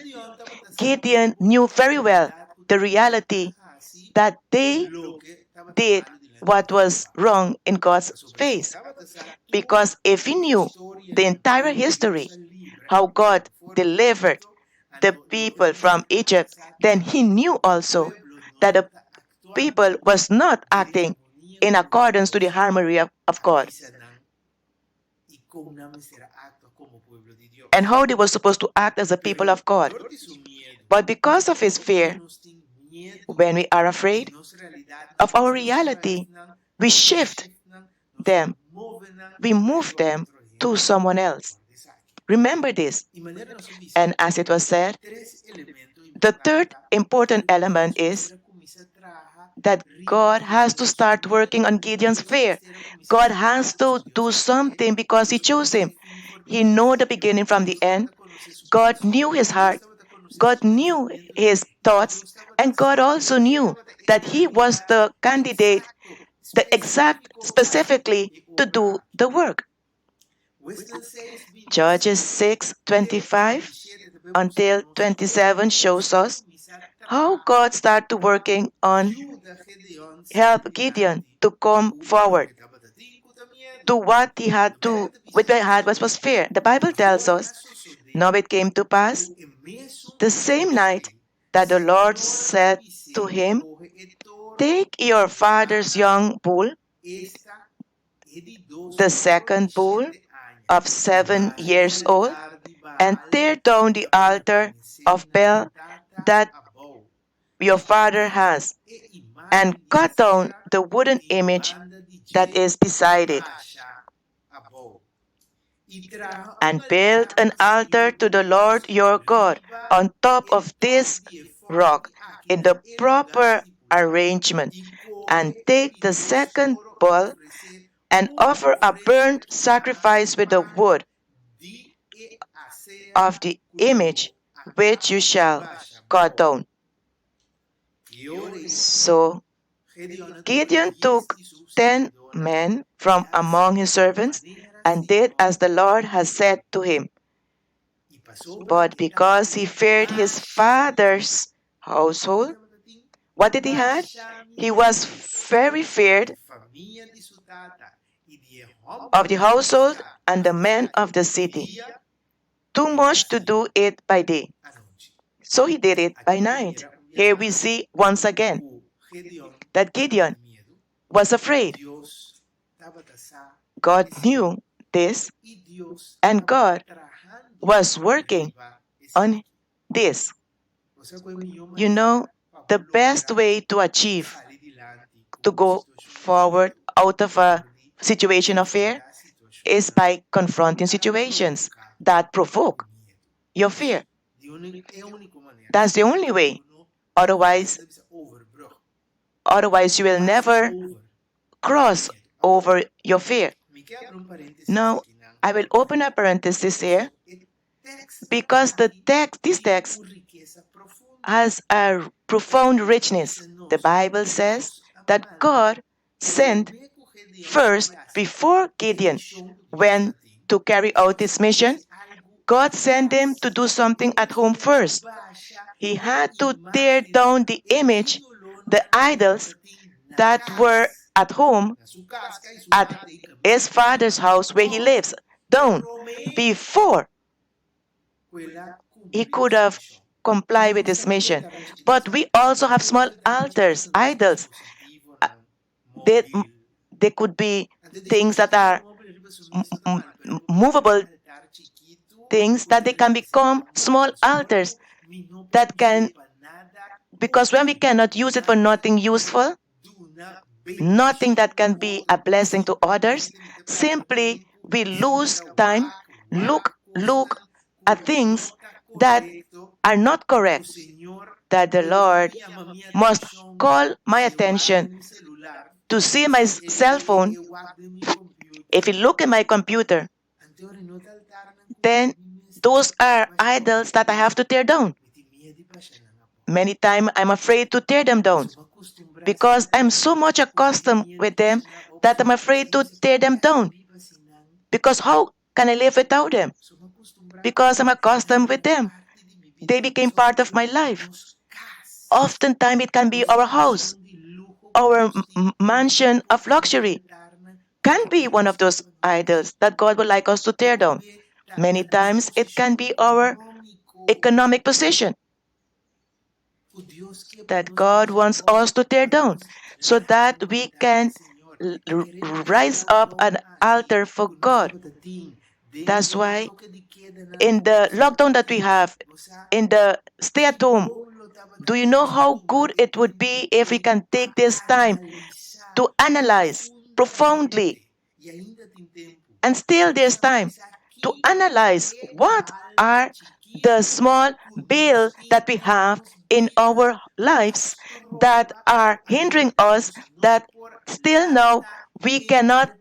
Gideon knew very well the reality that they did what was wrong in God's face. Because if he knew the entire history, how God delivered the people from Egypt, then he knew also that the people was not acting in accordance to the harmony of God. And how they were supposed to act as a people of God. But because of his fear, when we are afraid of our reality, we shift them. We move them to someone else. Remember this. And as it was said, the third important element is that God has to start working on Gideon's fear. God has to do something because he chose him. He knew the beginning from the end. God knew his heart. God knew his thoughts. And God also knew that he was the candidate, the exact specifically to do the work. Judges 6:25 until 27 shows us how God started working on help Gideon to come forward to what he had to, what he had was fear. The Bible tells us, now it came to pass the same night that the Lord said to him, take your father's young bull, the second bull of 7 years old, and tear down the altar of Baal that your father has, and cut down the wooden image that is beside it, and build an altar to the Lord your God on top of this rock in the proper arrangement, and take the second bull and offer a burnt sacrifice with the wood of the image which you shall cut down. So Gideon took 10 men from among his servants and did as the Lord had said to him. But because he feared his father's household, what did he have? He was very feared of the household and the men of the city. Too much to do it by day. So he did it by night. Here we see once again that Gideon was afraid. God knew this, and God was working on this. You know, the best way to achieve, to go forward out of a situation of fear, is by confronting situations that provoke your fear. That's the only way. Otherwise, you will never cross over your fear. Now, I will open a parenthesis here because this text has a profound richness. The Bible says that God sent first, before Gideon went to carry out his mission, God sent him to do something at home first. He had to tear down the image, the idols that were at home, at his father's house where he lives, down, before he could have complied with his mission. But we also have small altars, idols. They could be things that are movable things, that they can become small altars that can, because when we cannot use it for nothing useful, nothing that can be a blessing to others, simply we lose time, look at things that are not correct, that the Lord must call my attention to see my cell phone. If you look at my computer, then those are idols that I have to tear down. Many times I'm afraid to tear them down because I'm so much accustomed with them that I'm afraid to tear them down. Because how can I live without them? Because I'm accustomed with them. They became part of my life. Oftentimes it can be our house, our mansion of luxury, can be one of those idols that God would like us to tear down. Many times it can be our economic position that God wants us to tear down so that we can rise up an altar for God. That's why in the lockdown that we have, in the stay at home, do you know how good it would be if we can take this time to analyze profoundly? And still there's time to analyze what are the small bills that we have in our lives that are hindering us, that still now we cannot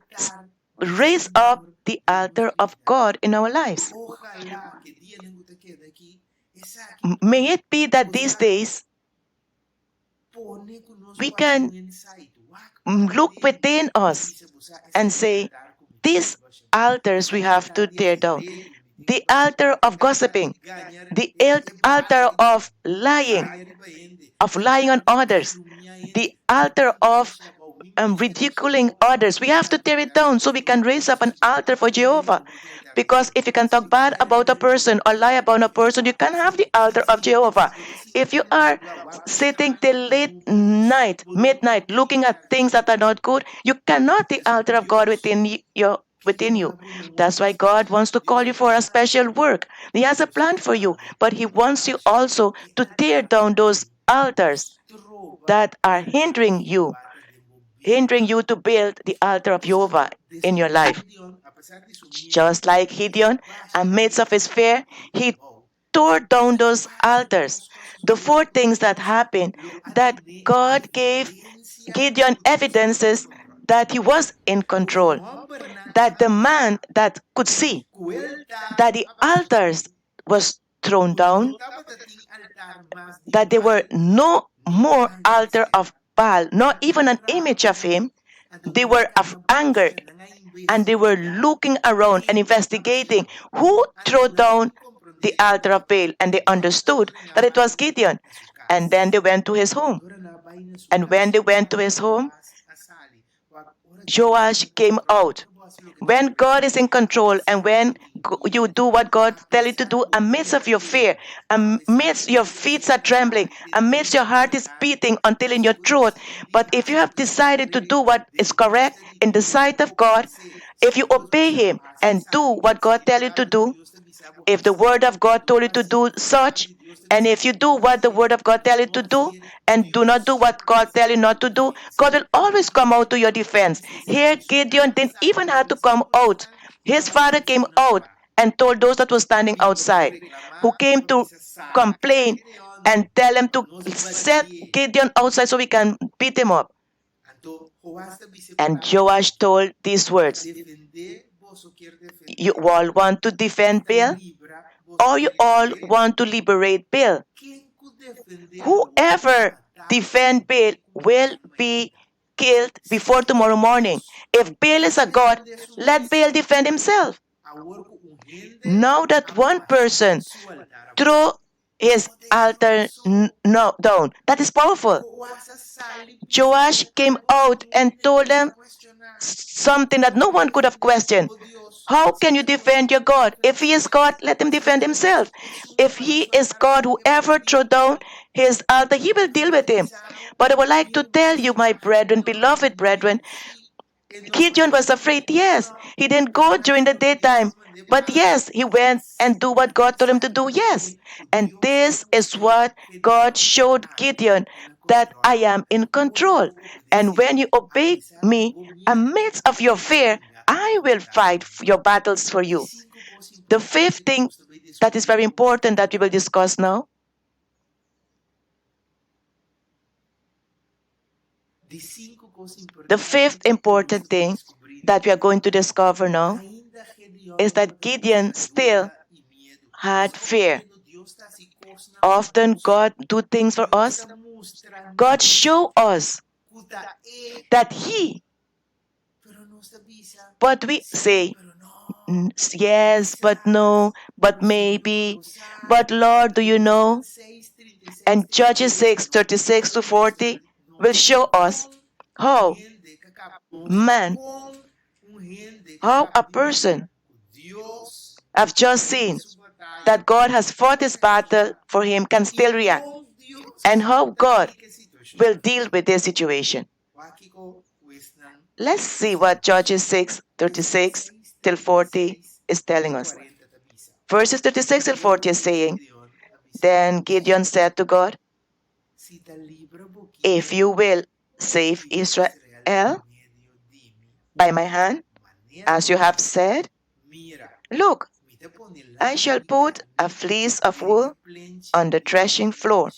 raise up the altar of God in our lives. May it be that these days we can look within us and say, these altars we have to tear down. The altar of gossiping, the altar of lying on others, the altar of ridiculing others. We have to tear it down so we can raise up an altar for Jehovah. Because if you can talk bad about a person or lie about a person, you can have the altar of Jehovah. If you are sitting till late night, midnight, looking at things that are not good, you cannot the altar of God within you. That's why God wants to call you for a special work. He has a plan for you, but He wants you also to tear down those altars that are hindering you to build the altar of Jehovah in your life. Just like Gideon, amidst of his fear, he tore down those altars. The four things that happened, that God gave Gideon evidences that he was in control, that the man that could see that the altars was thrown down, that there were no more altar of Baal, not even an image of him. They were of anger, and they were looking around and investigating who threw down the altar of Baal, and they understood that it was Gideon. And then they went to his home. And when they went to his home, Joash came out. When God is in control and when you do what God tells you to do, amidst of your fear, amidst your feet are trembling, amidst your heart is beating until in your throat, but if you have decided to do what is correct in the sight of God, if you obey Him and do what God tells you to do, if the Word of God told you to do such, and if you do what the Word of God tells you to do, and do not do what God tells you not to do, God will always come out to your defense. Here, Gideon didn't even have to come out. His father came out and told those that were standing outside, who came to complain and tell him to set Gideon outside so we can beat him up. And Joash told these words, you all want to defend Baal? Or you all want to liberate Baal? Whoever defends Baal will be killed before tomorrow morning. If Baal is a god, let Baal defend himself. Now that one person threw his altar down, that is powerful. Joash came out and told them something that no one could have questioned. How can you defend your God? If He is God, let Him defend Himself. If He is God, whoever threw down his altar, He will deal with him. But I would like to tell you, my brethren, beloved brethren, Gideon was afraid, yes. He didn't go during the daytime, but yes, he went and do what God told him to do, yes. And this is what God showed Gideon, that I am in control. And when you obey me amidst of your fear, I will fight your battles for you. The fifth thing that is very important that we will discuss now, the fifth important thing that we are going to discover now is that Gideon still had fear. Often God do things for us. God show us that He, but we say, yes, but no, but maybe, but Lord, do you know? And Judges 6:36 to 40 will show us how man, how a person have just seen that God has fought his battle for him can still react, and how God will deal with this situation. Let's see what Judges 6:36 till 40 is telling us. Verses 36 till 40 is saying, then Gideon said to God, if you will save Israel by my hand, as you have said, look, I shall put a fleece of wool on the threshing floor.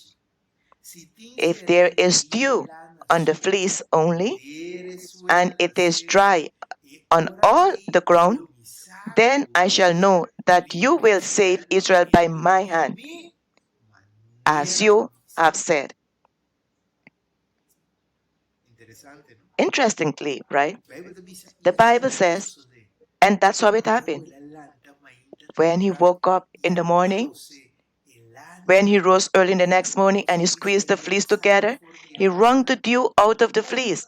If there is dew on the fleece only, and it is dry on all the ground, then I shall know that you will save Israel by my hand, as you have said. Interestingly, right? The Bible says, and that's how it happened. When he woke up in the morning, when he rose early in the next morning and he squeezed the fleece together, he wrung the dew out of the fleece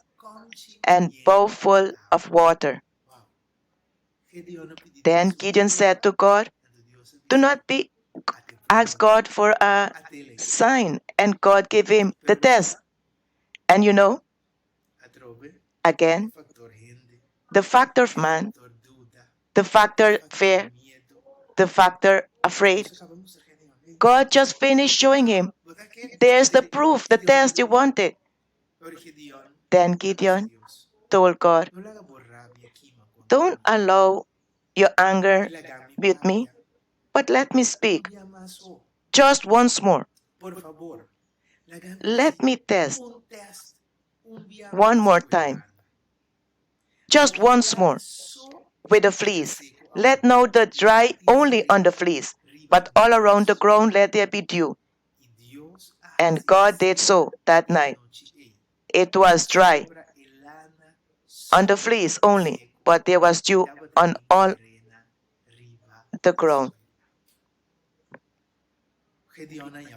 and bowl full of water. Then Gideon said to God, do not ask God for a sign. And God gave him the test. And you know, again, the factor of man, the factor fear, the factor afraid, God just finished showing him, there's the proof, the test you wanted. Then Gideon told God, don't allow your anger with me, but let me speak. Just once more. Let me test one more time. Just once more with the fleece. Let not the dry only on the fleece, but all around the ground let there be dew. And God did so that night. It was dry on the fleece only, but there was dew on all the ground.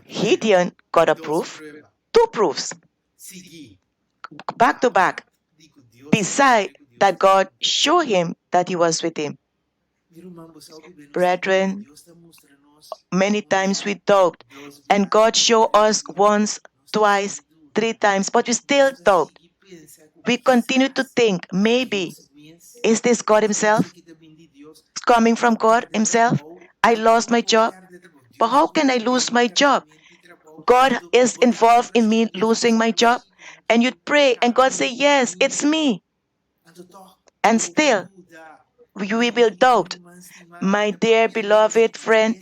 Gideon got a proof, two proofs, back to back, beside that God showed him that he was with him. Brethren, many times we doubt, and God showed us once, twice, 3 times, but we still doubt. We continue to think, maybe, is this God himself? It's coming from God himself? I lost my job, but how can I lose my job? God is involved in me losing my job. And you'd pray, and God say, yes, it's me. And still, we will doubt. My dear beloved friend,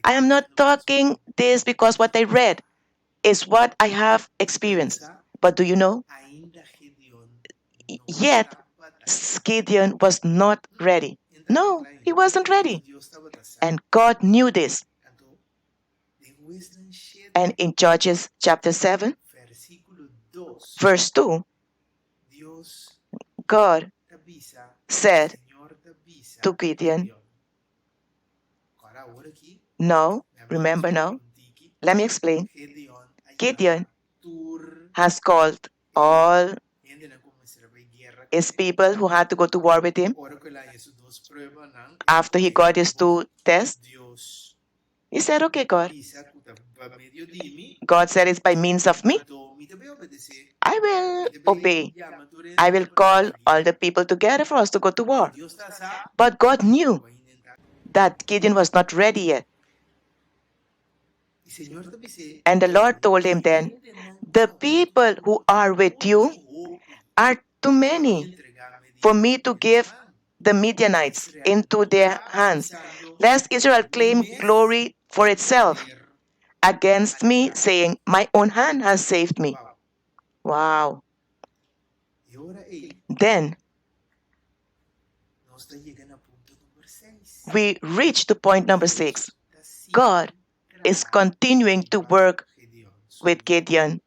I am not talking this because what I read is what I have experienced. But do you know? Yet, Gideon was not ready. No, he wasn't ready. And God knew this. And in Judges chapter 7, verse 2, God said to Gideon, no, remember now, let me explain. Gideon has called all his people who had to go to war with him. After he got his 2 tests, he said, okay, God. God said it's by means of me, I will obey. I will call all the people together for us to go to war. But God knew that Gideon was not ready yet. And the Lord told him then, the people who are with you are too many for me to give the Midianites into their hands, lest Israel claim glory for itself against me, saying, my own hand has saved me. Wow. Then we reach to point number 6. God is continuing to work with Gideon.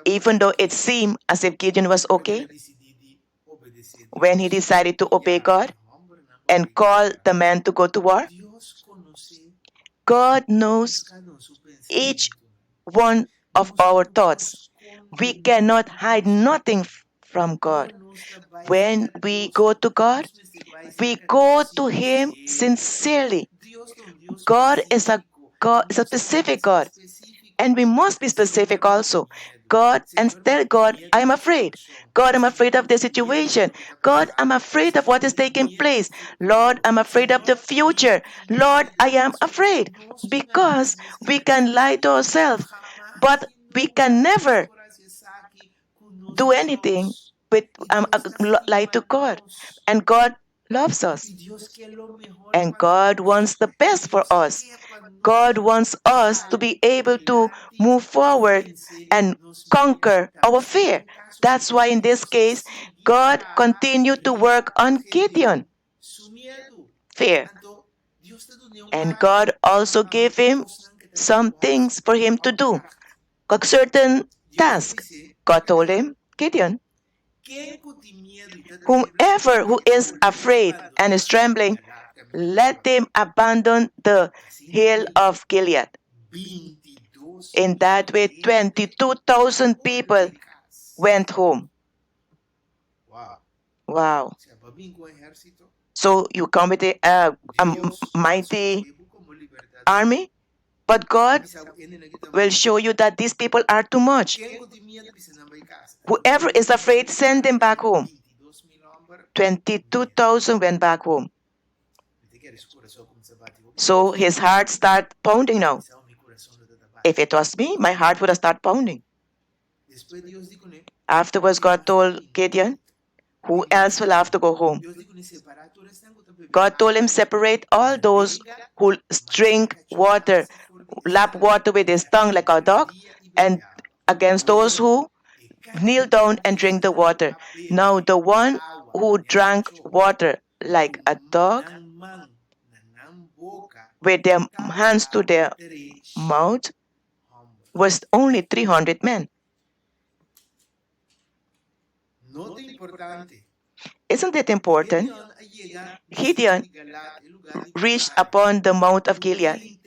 Even though it seemed as if Gideon was okay, when he decided to obey God and call the men to go to war, God knows each one of our thoughts. We cannot hide nothing from God. When we go to God, we go to Him sincerely. God is a specific God, and we must be specific also. God, and tell God, I am afraid. God, I'm afraid of the situation. God, I'm afraid of what is taking place. Lord, I'm afraid of the future. Lord, I am afraid. Because we can lie to ourselves, but we can never do anything with lie to God. And God loves us. And God wants the best for us. God wants us to be able to move forward and conquer our fear. That's why in this case, God continued to work on Gideon. Fear. And God also gave him some things for him to do. A certain task. God told him, Gideon, whomever who is afraid and is trembling, let him abandon the hill of Gilead. In that way, 22,000 people went home. Wow. So you come with a mighty army, but God will show you that these people are too much. Whoever is afraid, send them back home. 22,000 went back home. So his heart started pounding now. If it was me, my heart would have started pounding. Afterwards, God told Gideon, who else will have to go home? God told him, separate all those who drink water, lap water with his tongue like a dog, and against those who kneel down and drink the water. Now, the one who drank water like a dog, with their hands to their mouth, was only 300 men. Isn't it important? Gideon reached upon the Mount of Gilead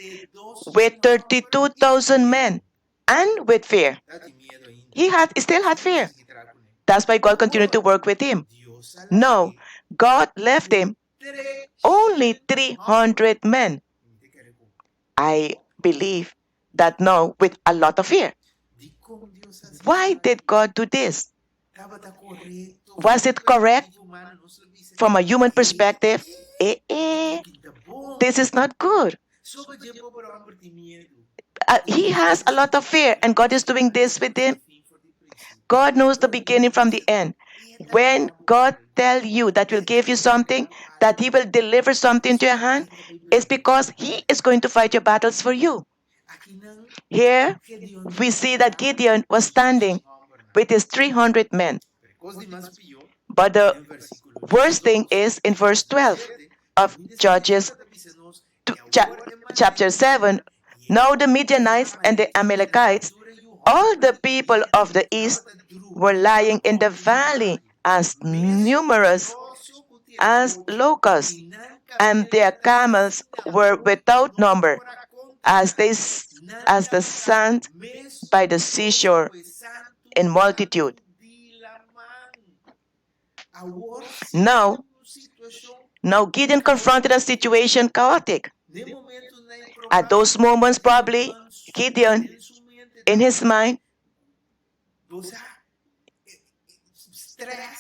with 32,000 men and with fear. He still had fear. That's why God continued to work with him. No, God left him only 300 men. I believe that now with a lot of fear. Why did God do this? Was it correct from a human perspective? This is not good. He has a lot of fear, and God is doing this with him. God knows the beginning from the end. When God tells you that will give you something, that He will deliver something to your hand, it's because He is going to fight your battles for you. Here, we see that Gideon was standing with his 300 men. But the worst thing is in verse 12 of Judges chapter 7. Now the Midianites and the Amalekites, all the people of the east, were lying in the valley as numerous as locusts, and their camels were without number, as the sand by the seashore in multitude. Now Gideon confronted a situation chaotic. At those moments, probably Gideon In his mind,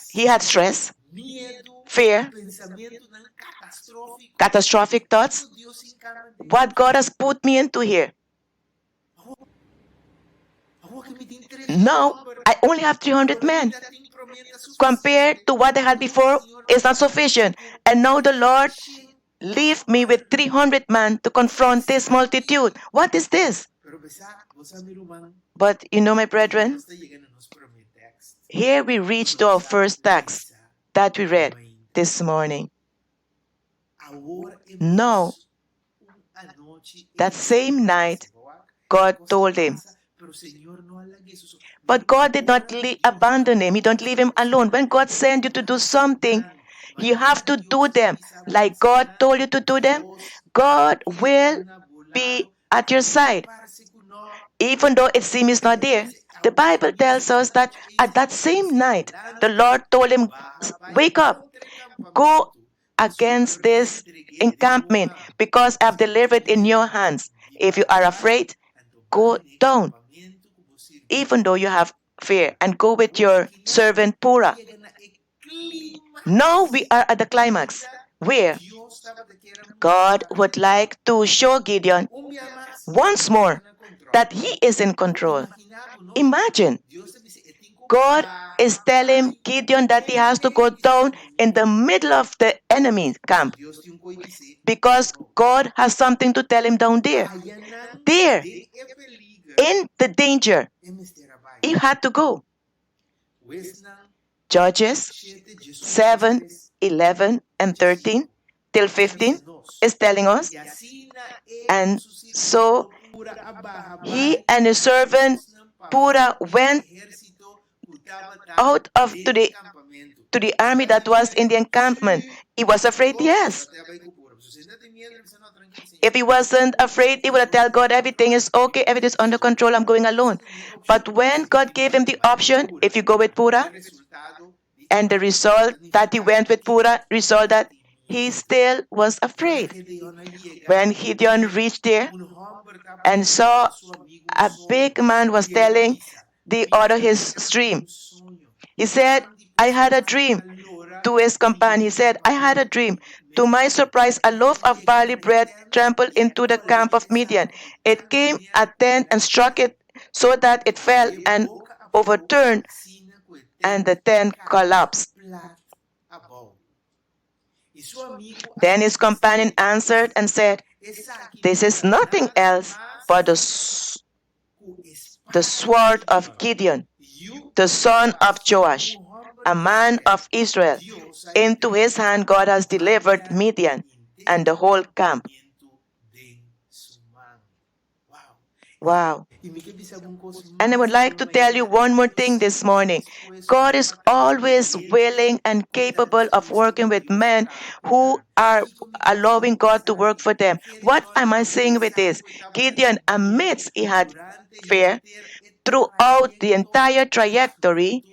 he had stress, fear, catastrophic thoughts. What God has put me into here? No, I only have 300 men. Compared to what I had before, it's not sufficient. And now the Lord leave me with 300 men to confront this multitude. What is this? But you know, my brethren, here we reach to our first text that we read this morning. No, that same night, God told him. But God did not abandon him. He don't leave him alone. When God sends you to do something, you have to do them like God told you to do them. God will be at your side, even though it seems he's not there. The Bible tells us that at that same night, the Lord told him, wake up, go against this encampment, because I have delivered it in your hands. If you are afraid, go down, even though you have fear, and go with your servant Purah. Now we are at the climax, where God would like to show Gideon once more that he is in control. Imagine, God is telling Gideon that he has to go down in the middle of the enemy camp, because God has something to tell him down there. There, in the danger, he had to go. Judges 7, 11, and 13 till 15 is telling us. And so he and his servant Purah went out to the army that was in the encampment. He was afraid, yes. If he wasn't afraid, he would have told God, everything is okay, everything is under control, I'm going alone. But when God gave him the option, if you go with Purah, and the result that he went with Purah, result that he still was afraid. When Gideon reached there and saw a big man was telling the other his dream, he said, I had a dream. To his companion, he said, I had a dream. To my surprise, a loaf of barley bread trampled into the camp of Midian. It came at 10 and struck it so that it fell and overturned, and the tent collapsed. Then his companion answered and said, this is nothing else but the sword of Gideon, the son of Joash, a man of Israel. Into his hand God has delivered Midian and the whole camp. Wow. And I would like to tell you one more thing this morning. God is always willing and capable of working with men who are allowing God to work for them. What am I saying with this? Gideon, amidst he had fear, throughout the entire trajectory,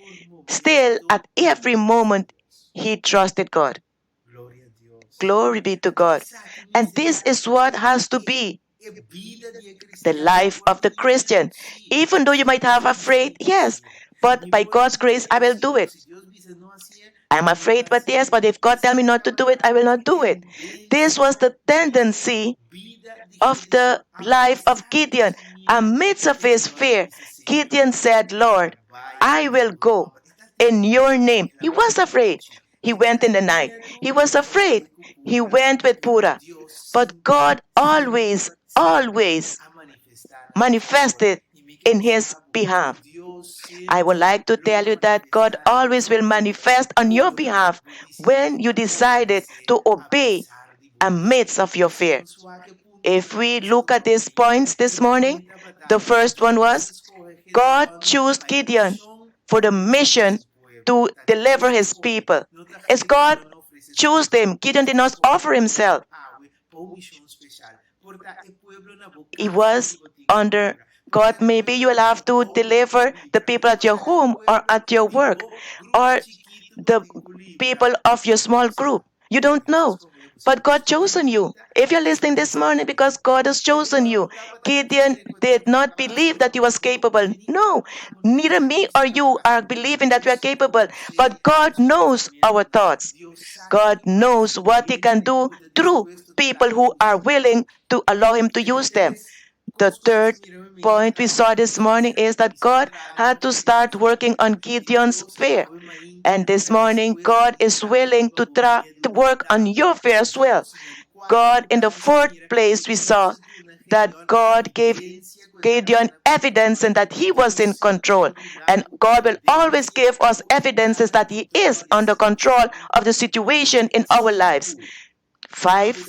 still at every moment, he trusted God. Glory be to God. And this is what has to be the life of the Christian. Even though you might have afraid, yes, but by God's grace, I will do it. I'm afraid, but yes, but if God tell me not to do it, I will not do it. This was the tendency of the life of Gideon. Amidst of his fear, Gideon said, Lord, I will go in your name. He was afraid. He went in the night. He was afraid. He went with Purah. But God always manifested in his behalf. I would like to tell you that God always will manifest on your behalf when you decided to obey amidst of your fear. If we look at these points this morning, the first one was God chose Gideon for the mission to deliver his people. As God chose them, Gideon did not offer himself. He was under God. Maybe you will have to deliver the people at your home or at your work or the people of your small group. You don't know. but God chosen you. If you're listening this morning, because God has chosen you. Gideon did not believe that he was capable. No, neither me or you are believing that we are capable, but God knows our thoughts. God knows what he can do through people who are willing to allow him to use them. The third point we saw this morning is that God had to start working on Gideon's fear. And this morning, God is willing to work on your fear as well. God, in the fourth place, we saw that God gave Gideon evidence and that he was in control. And God will always give us evidences that he is under control of the situation in our lives. 5.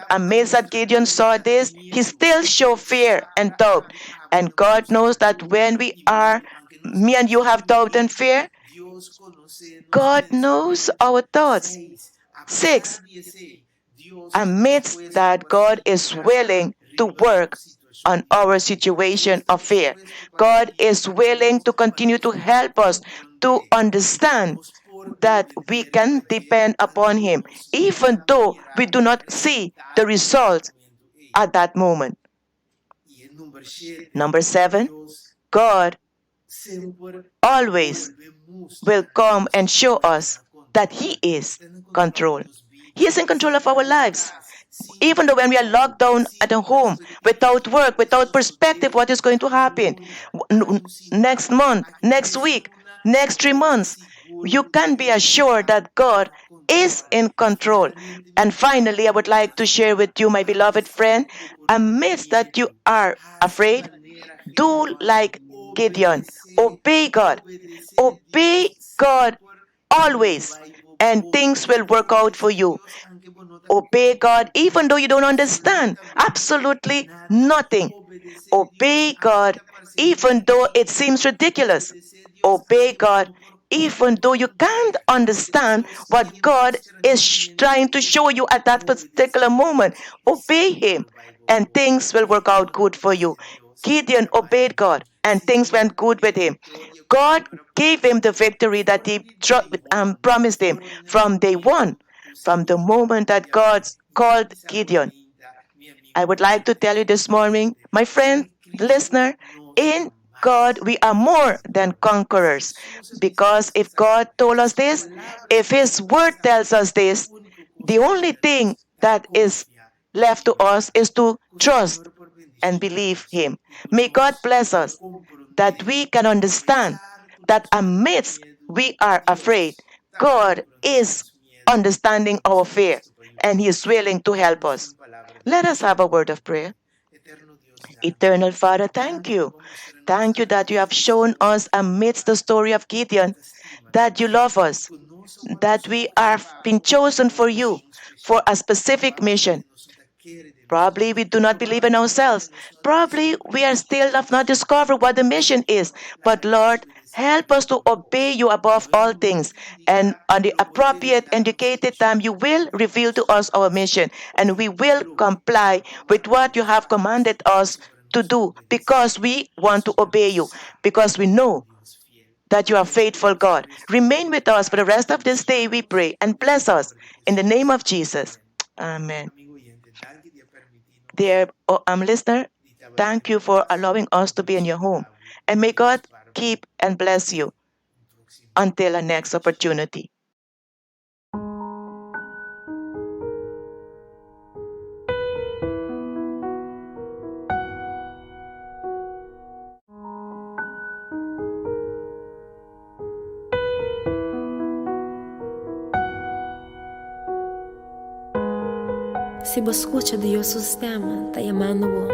Amazed that Gideon saw this, he still showed fear and doubt. And God knows that when me and you have doubt and fear, God knows our thoughts. 6. Amidst that, God is willing to work on our situation of fear. God is willing to continue to help us to understand that we can depend upon Him, even though we do not see the result at that moment. Number 7, God always will come and show us that He is control. He is in control of our lives. Even though when we are locked down at home, without work, without perspective, what is going to happen next month, next week, next 3 months, you can be assured that God is in control. And finally, I would like to share with you, my beloved friend, amidst that you are afraid, do like Gideon. Obey God. Obey God always, and things will work out for you. Obey God even though you don't understand absolutely nothing. Obey God even though it seems ridiculous. Obey God even though you can't understand what God is trying to show you at that particular moment. Obey Him and things will work out good for you. Gideon obeyed God and things went good with him. God gave him the victory that He promised him from day one, from the moment that God called Gideon. I would like to tell you this morning, my friend, listener, in God we are more than conquerors. Because if God told us this, if His word tells us this, the only thing that is left to us is to trust and believe Him. May God bless us that we can understand that amidst we are afraid, God is understanding our fear and He is willing to help us. Let us have a word of prayer. Eternal Father, thank you. Thank you that you have shown us amidst the story of Gideon that you love us, that we have been chosen for you for a specific mission. Probably we do not believe in ourselves. Probably we are still have not discovered what the mission is. But Lord, help us to obey you above all things. And on the appropriate indicated time, you will reveal to us our mission. And we will comply with what you have commanded us to do because we want to obey you. Because we know that you are faithful, God. Remain with us for the rest of this day, we pray. And bless us. In the name of Jesus. Amen. Dear listener, thank you for allowing us to be in your home. And may God keep and bless you until our next opportunity. Se você escuta de o sistema, tá chamando o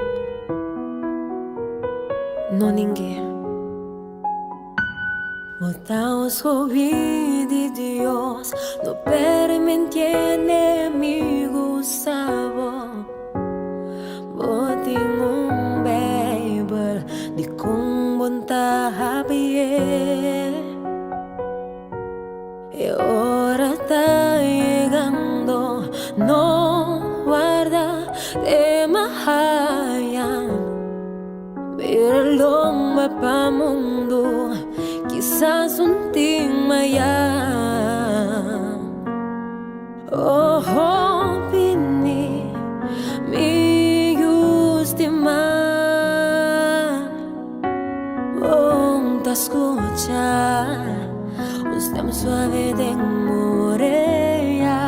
não ninguém. Botamos ouvir de Deus, não permite inimigo sabor. Botem Bible de com vontade e hora tá chegando, não guarda de mahayan. Mira lomba pa mundo, quizás un ting mayan. Oh, Bini, mi Dio.Min. Oh, t'ascolta, un stem suave de morea.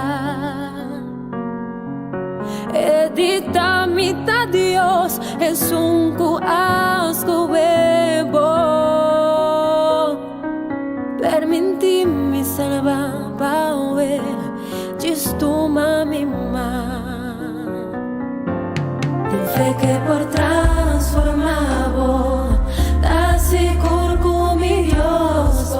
Edita-me, tá Dios, es un asco huevo. Permiti-me salvar, Paue, gestuma mi man. De fe que por transformavo, da seguro con mi Dios.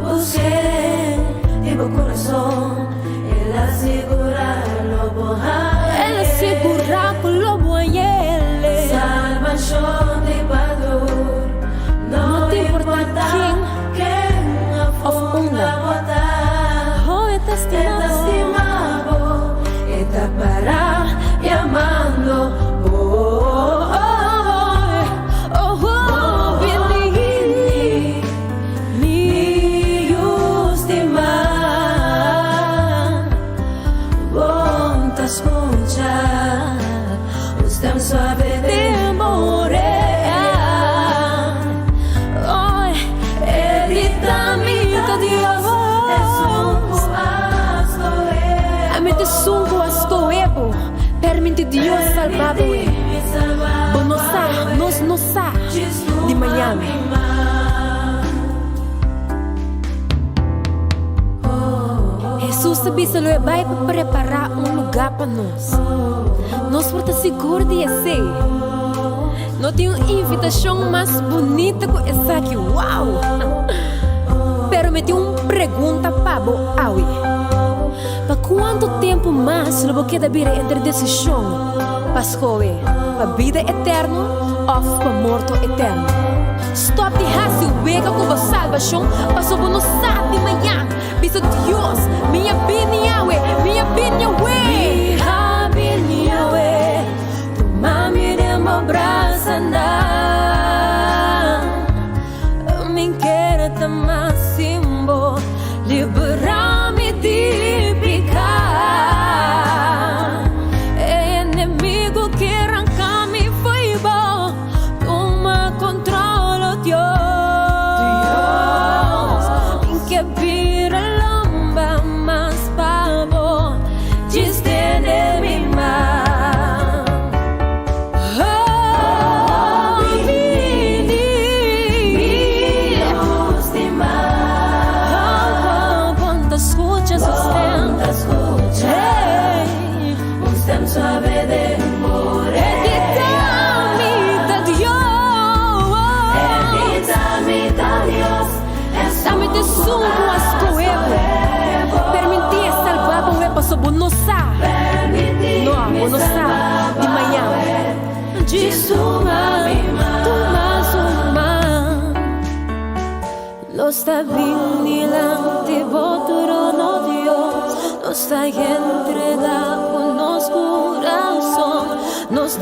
Busqué en mi corazón, Él asegura lo bueno. Él asegura lo bueno. Salvación de Padre. No te importa quién of una oh, estimado, está para llamando. Bini, mi Dio.Min. Bom t'ascoltar, un stem suave de morea. Sunco ascoebo, permite Dios salvado. Bonosa, nos sa, de Miami. Jesus sabia se lo vai para preparar lugar para nós. Nós porta seguro de esse. Não tem uma invitação mais bonita que essa aqui. Uau! Pero me tem uma pergunta para Aui. Para quanto tempo mais eu vou querer entre decisão? Para escolher para vida eterna ou para morte eterna? Stop de raça e vega com a salvação. Passou por nos de manhã. Bisa Deus, minha bini Yahweh, minha bini Yahweh. Minha bini Yahweh, tu mami de meu braço andar. Me quer te máximo, liberar-me de pecar. Inimigo que arrancar-me foi bom. Toma controle, Deus. Que vira lamba mais pavo, distende-me mais. Oh, Bini, Dio.Min. Quanta escucha, un stem suave de amor. Edita-me, da Dios. Dame te sungo ascoebo. Permiti salvar o epa so bonosa. No, bonosa de manhã. Gisuma, Nos está bien delante trono Dios. Nos está entregado nos corazón. Nos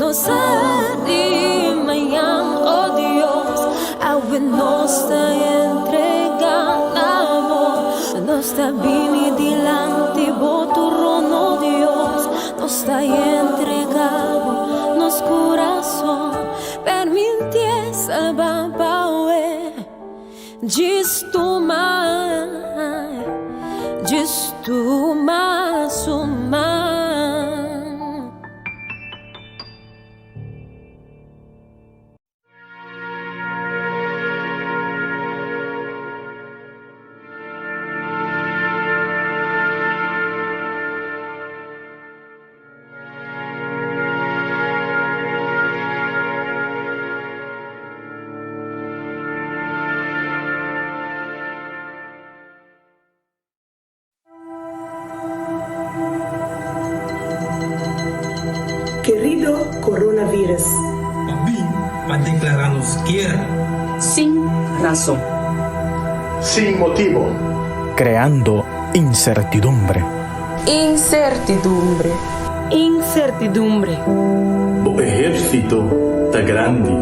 de manhã, oh Dios. Awe nos está entregado. Nos está bien delante trono Dios. Nos está entregado nos corazón. Permite salvar Paue. Diz tu mais uma. Querido coronavirus, Bem, para declararnos guerra. Sin razón. Sin motivo. Creando incertidumbre. Incertidumbre. Incertidumbre. O ejército está grande.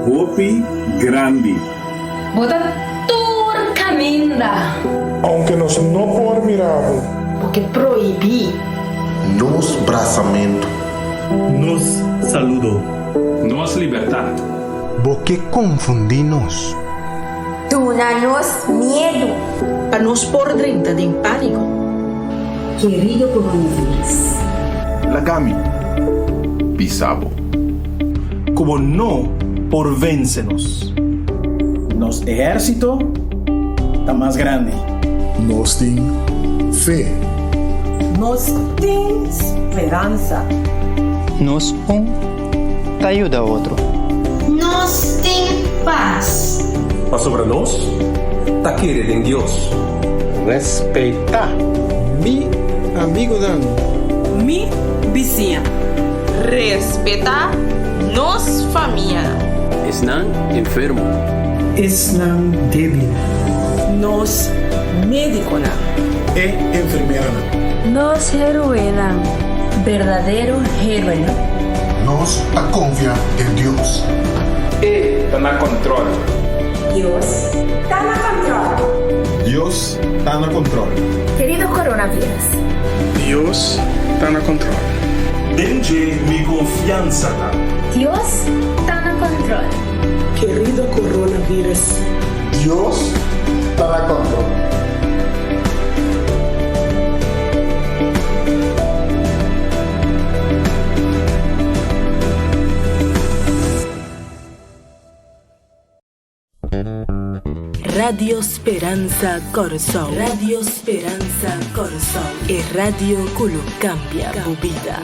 Opi grande. Bota tur caminda. Aunque nos no por mirarlo, porque proibí. Nos braçamento. Nos saludo. Nos libertad. Porque confundimos. Tunanos miedo. A nos por drinta de pánico. Querido coronavirus. Lagami. Pisabo. Como no por vencernos. Nos ejército está más grande. Nos tem fé. Nos tem esperanza. Nos te ayuda a otro. Nos tem paz. Mas sobre nós, tá querido em Deus. Respeitar. Mi amigo Dan. Mi vizinha. Respetar nos família. Estão enfermo. Están débil. Nos médico. É enfermeira. Nos heroína. Verdadero héroe. Nós a confiar em Deus. Está na controle. Dios está na controle. Deus está na controle. Querido coronavírus. Deus está na controle. Dengue mi confianza. Dios está na controle. Querido coronavírus. Deus está na controle. Radio Speranza Corazón. Radio Speranza Corazón. E Radio Culo cambia tu vida.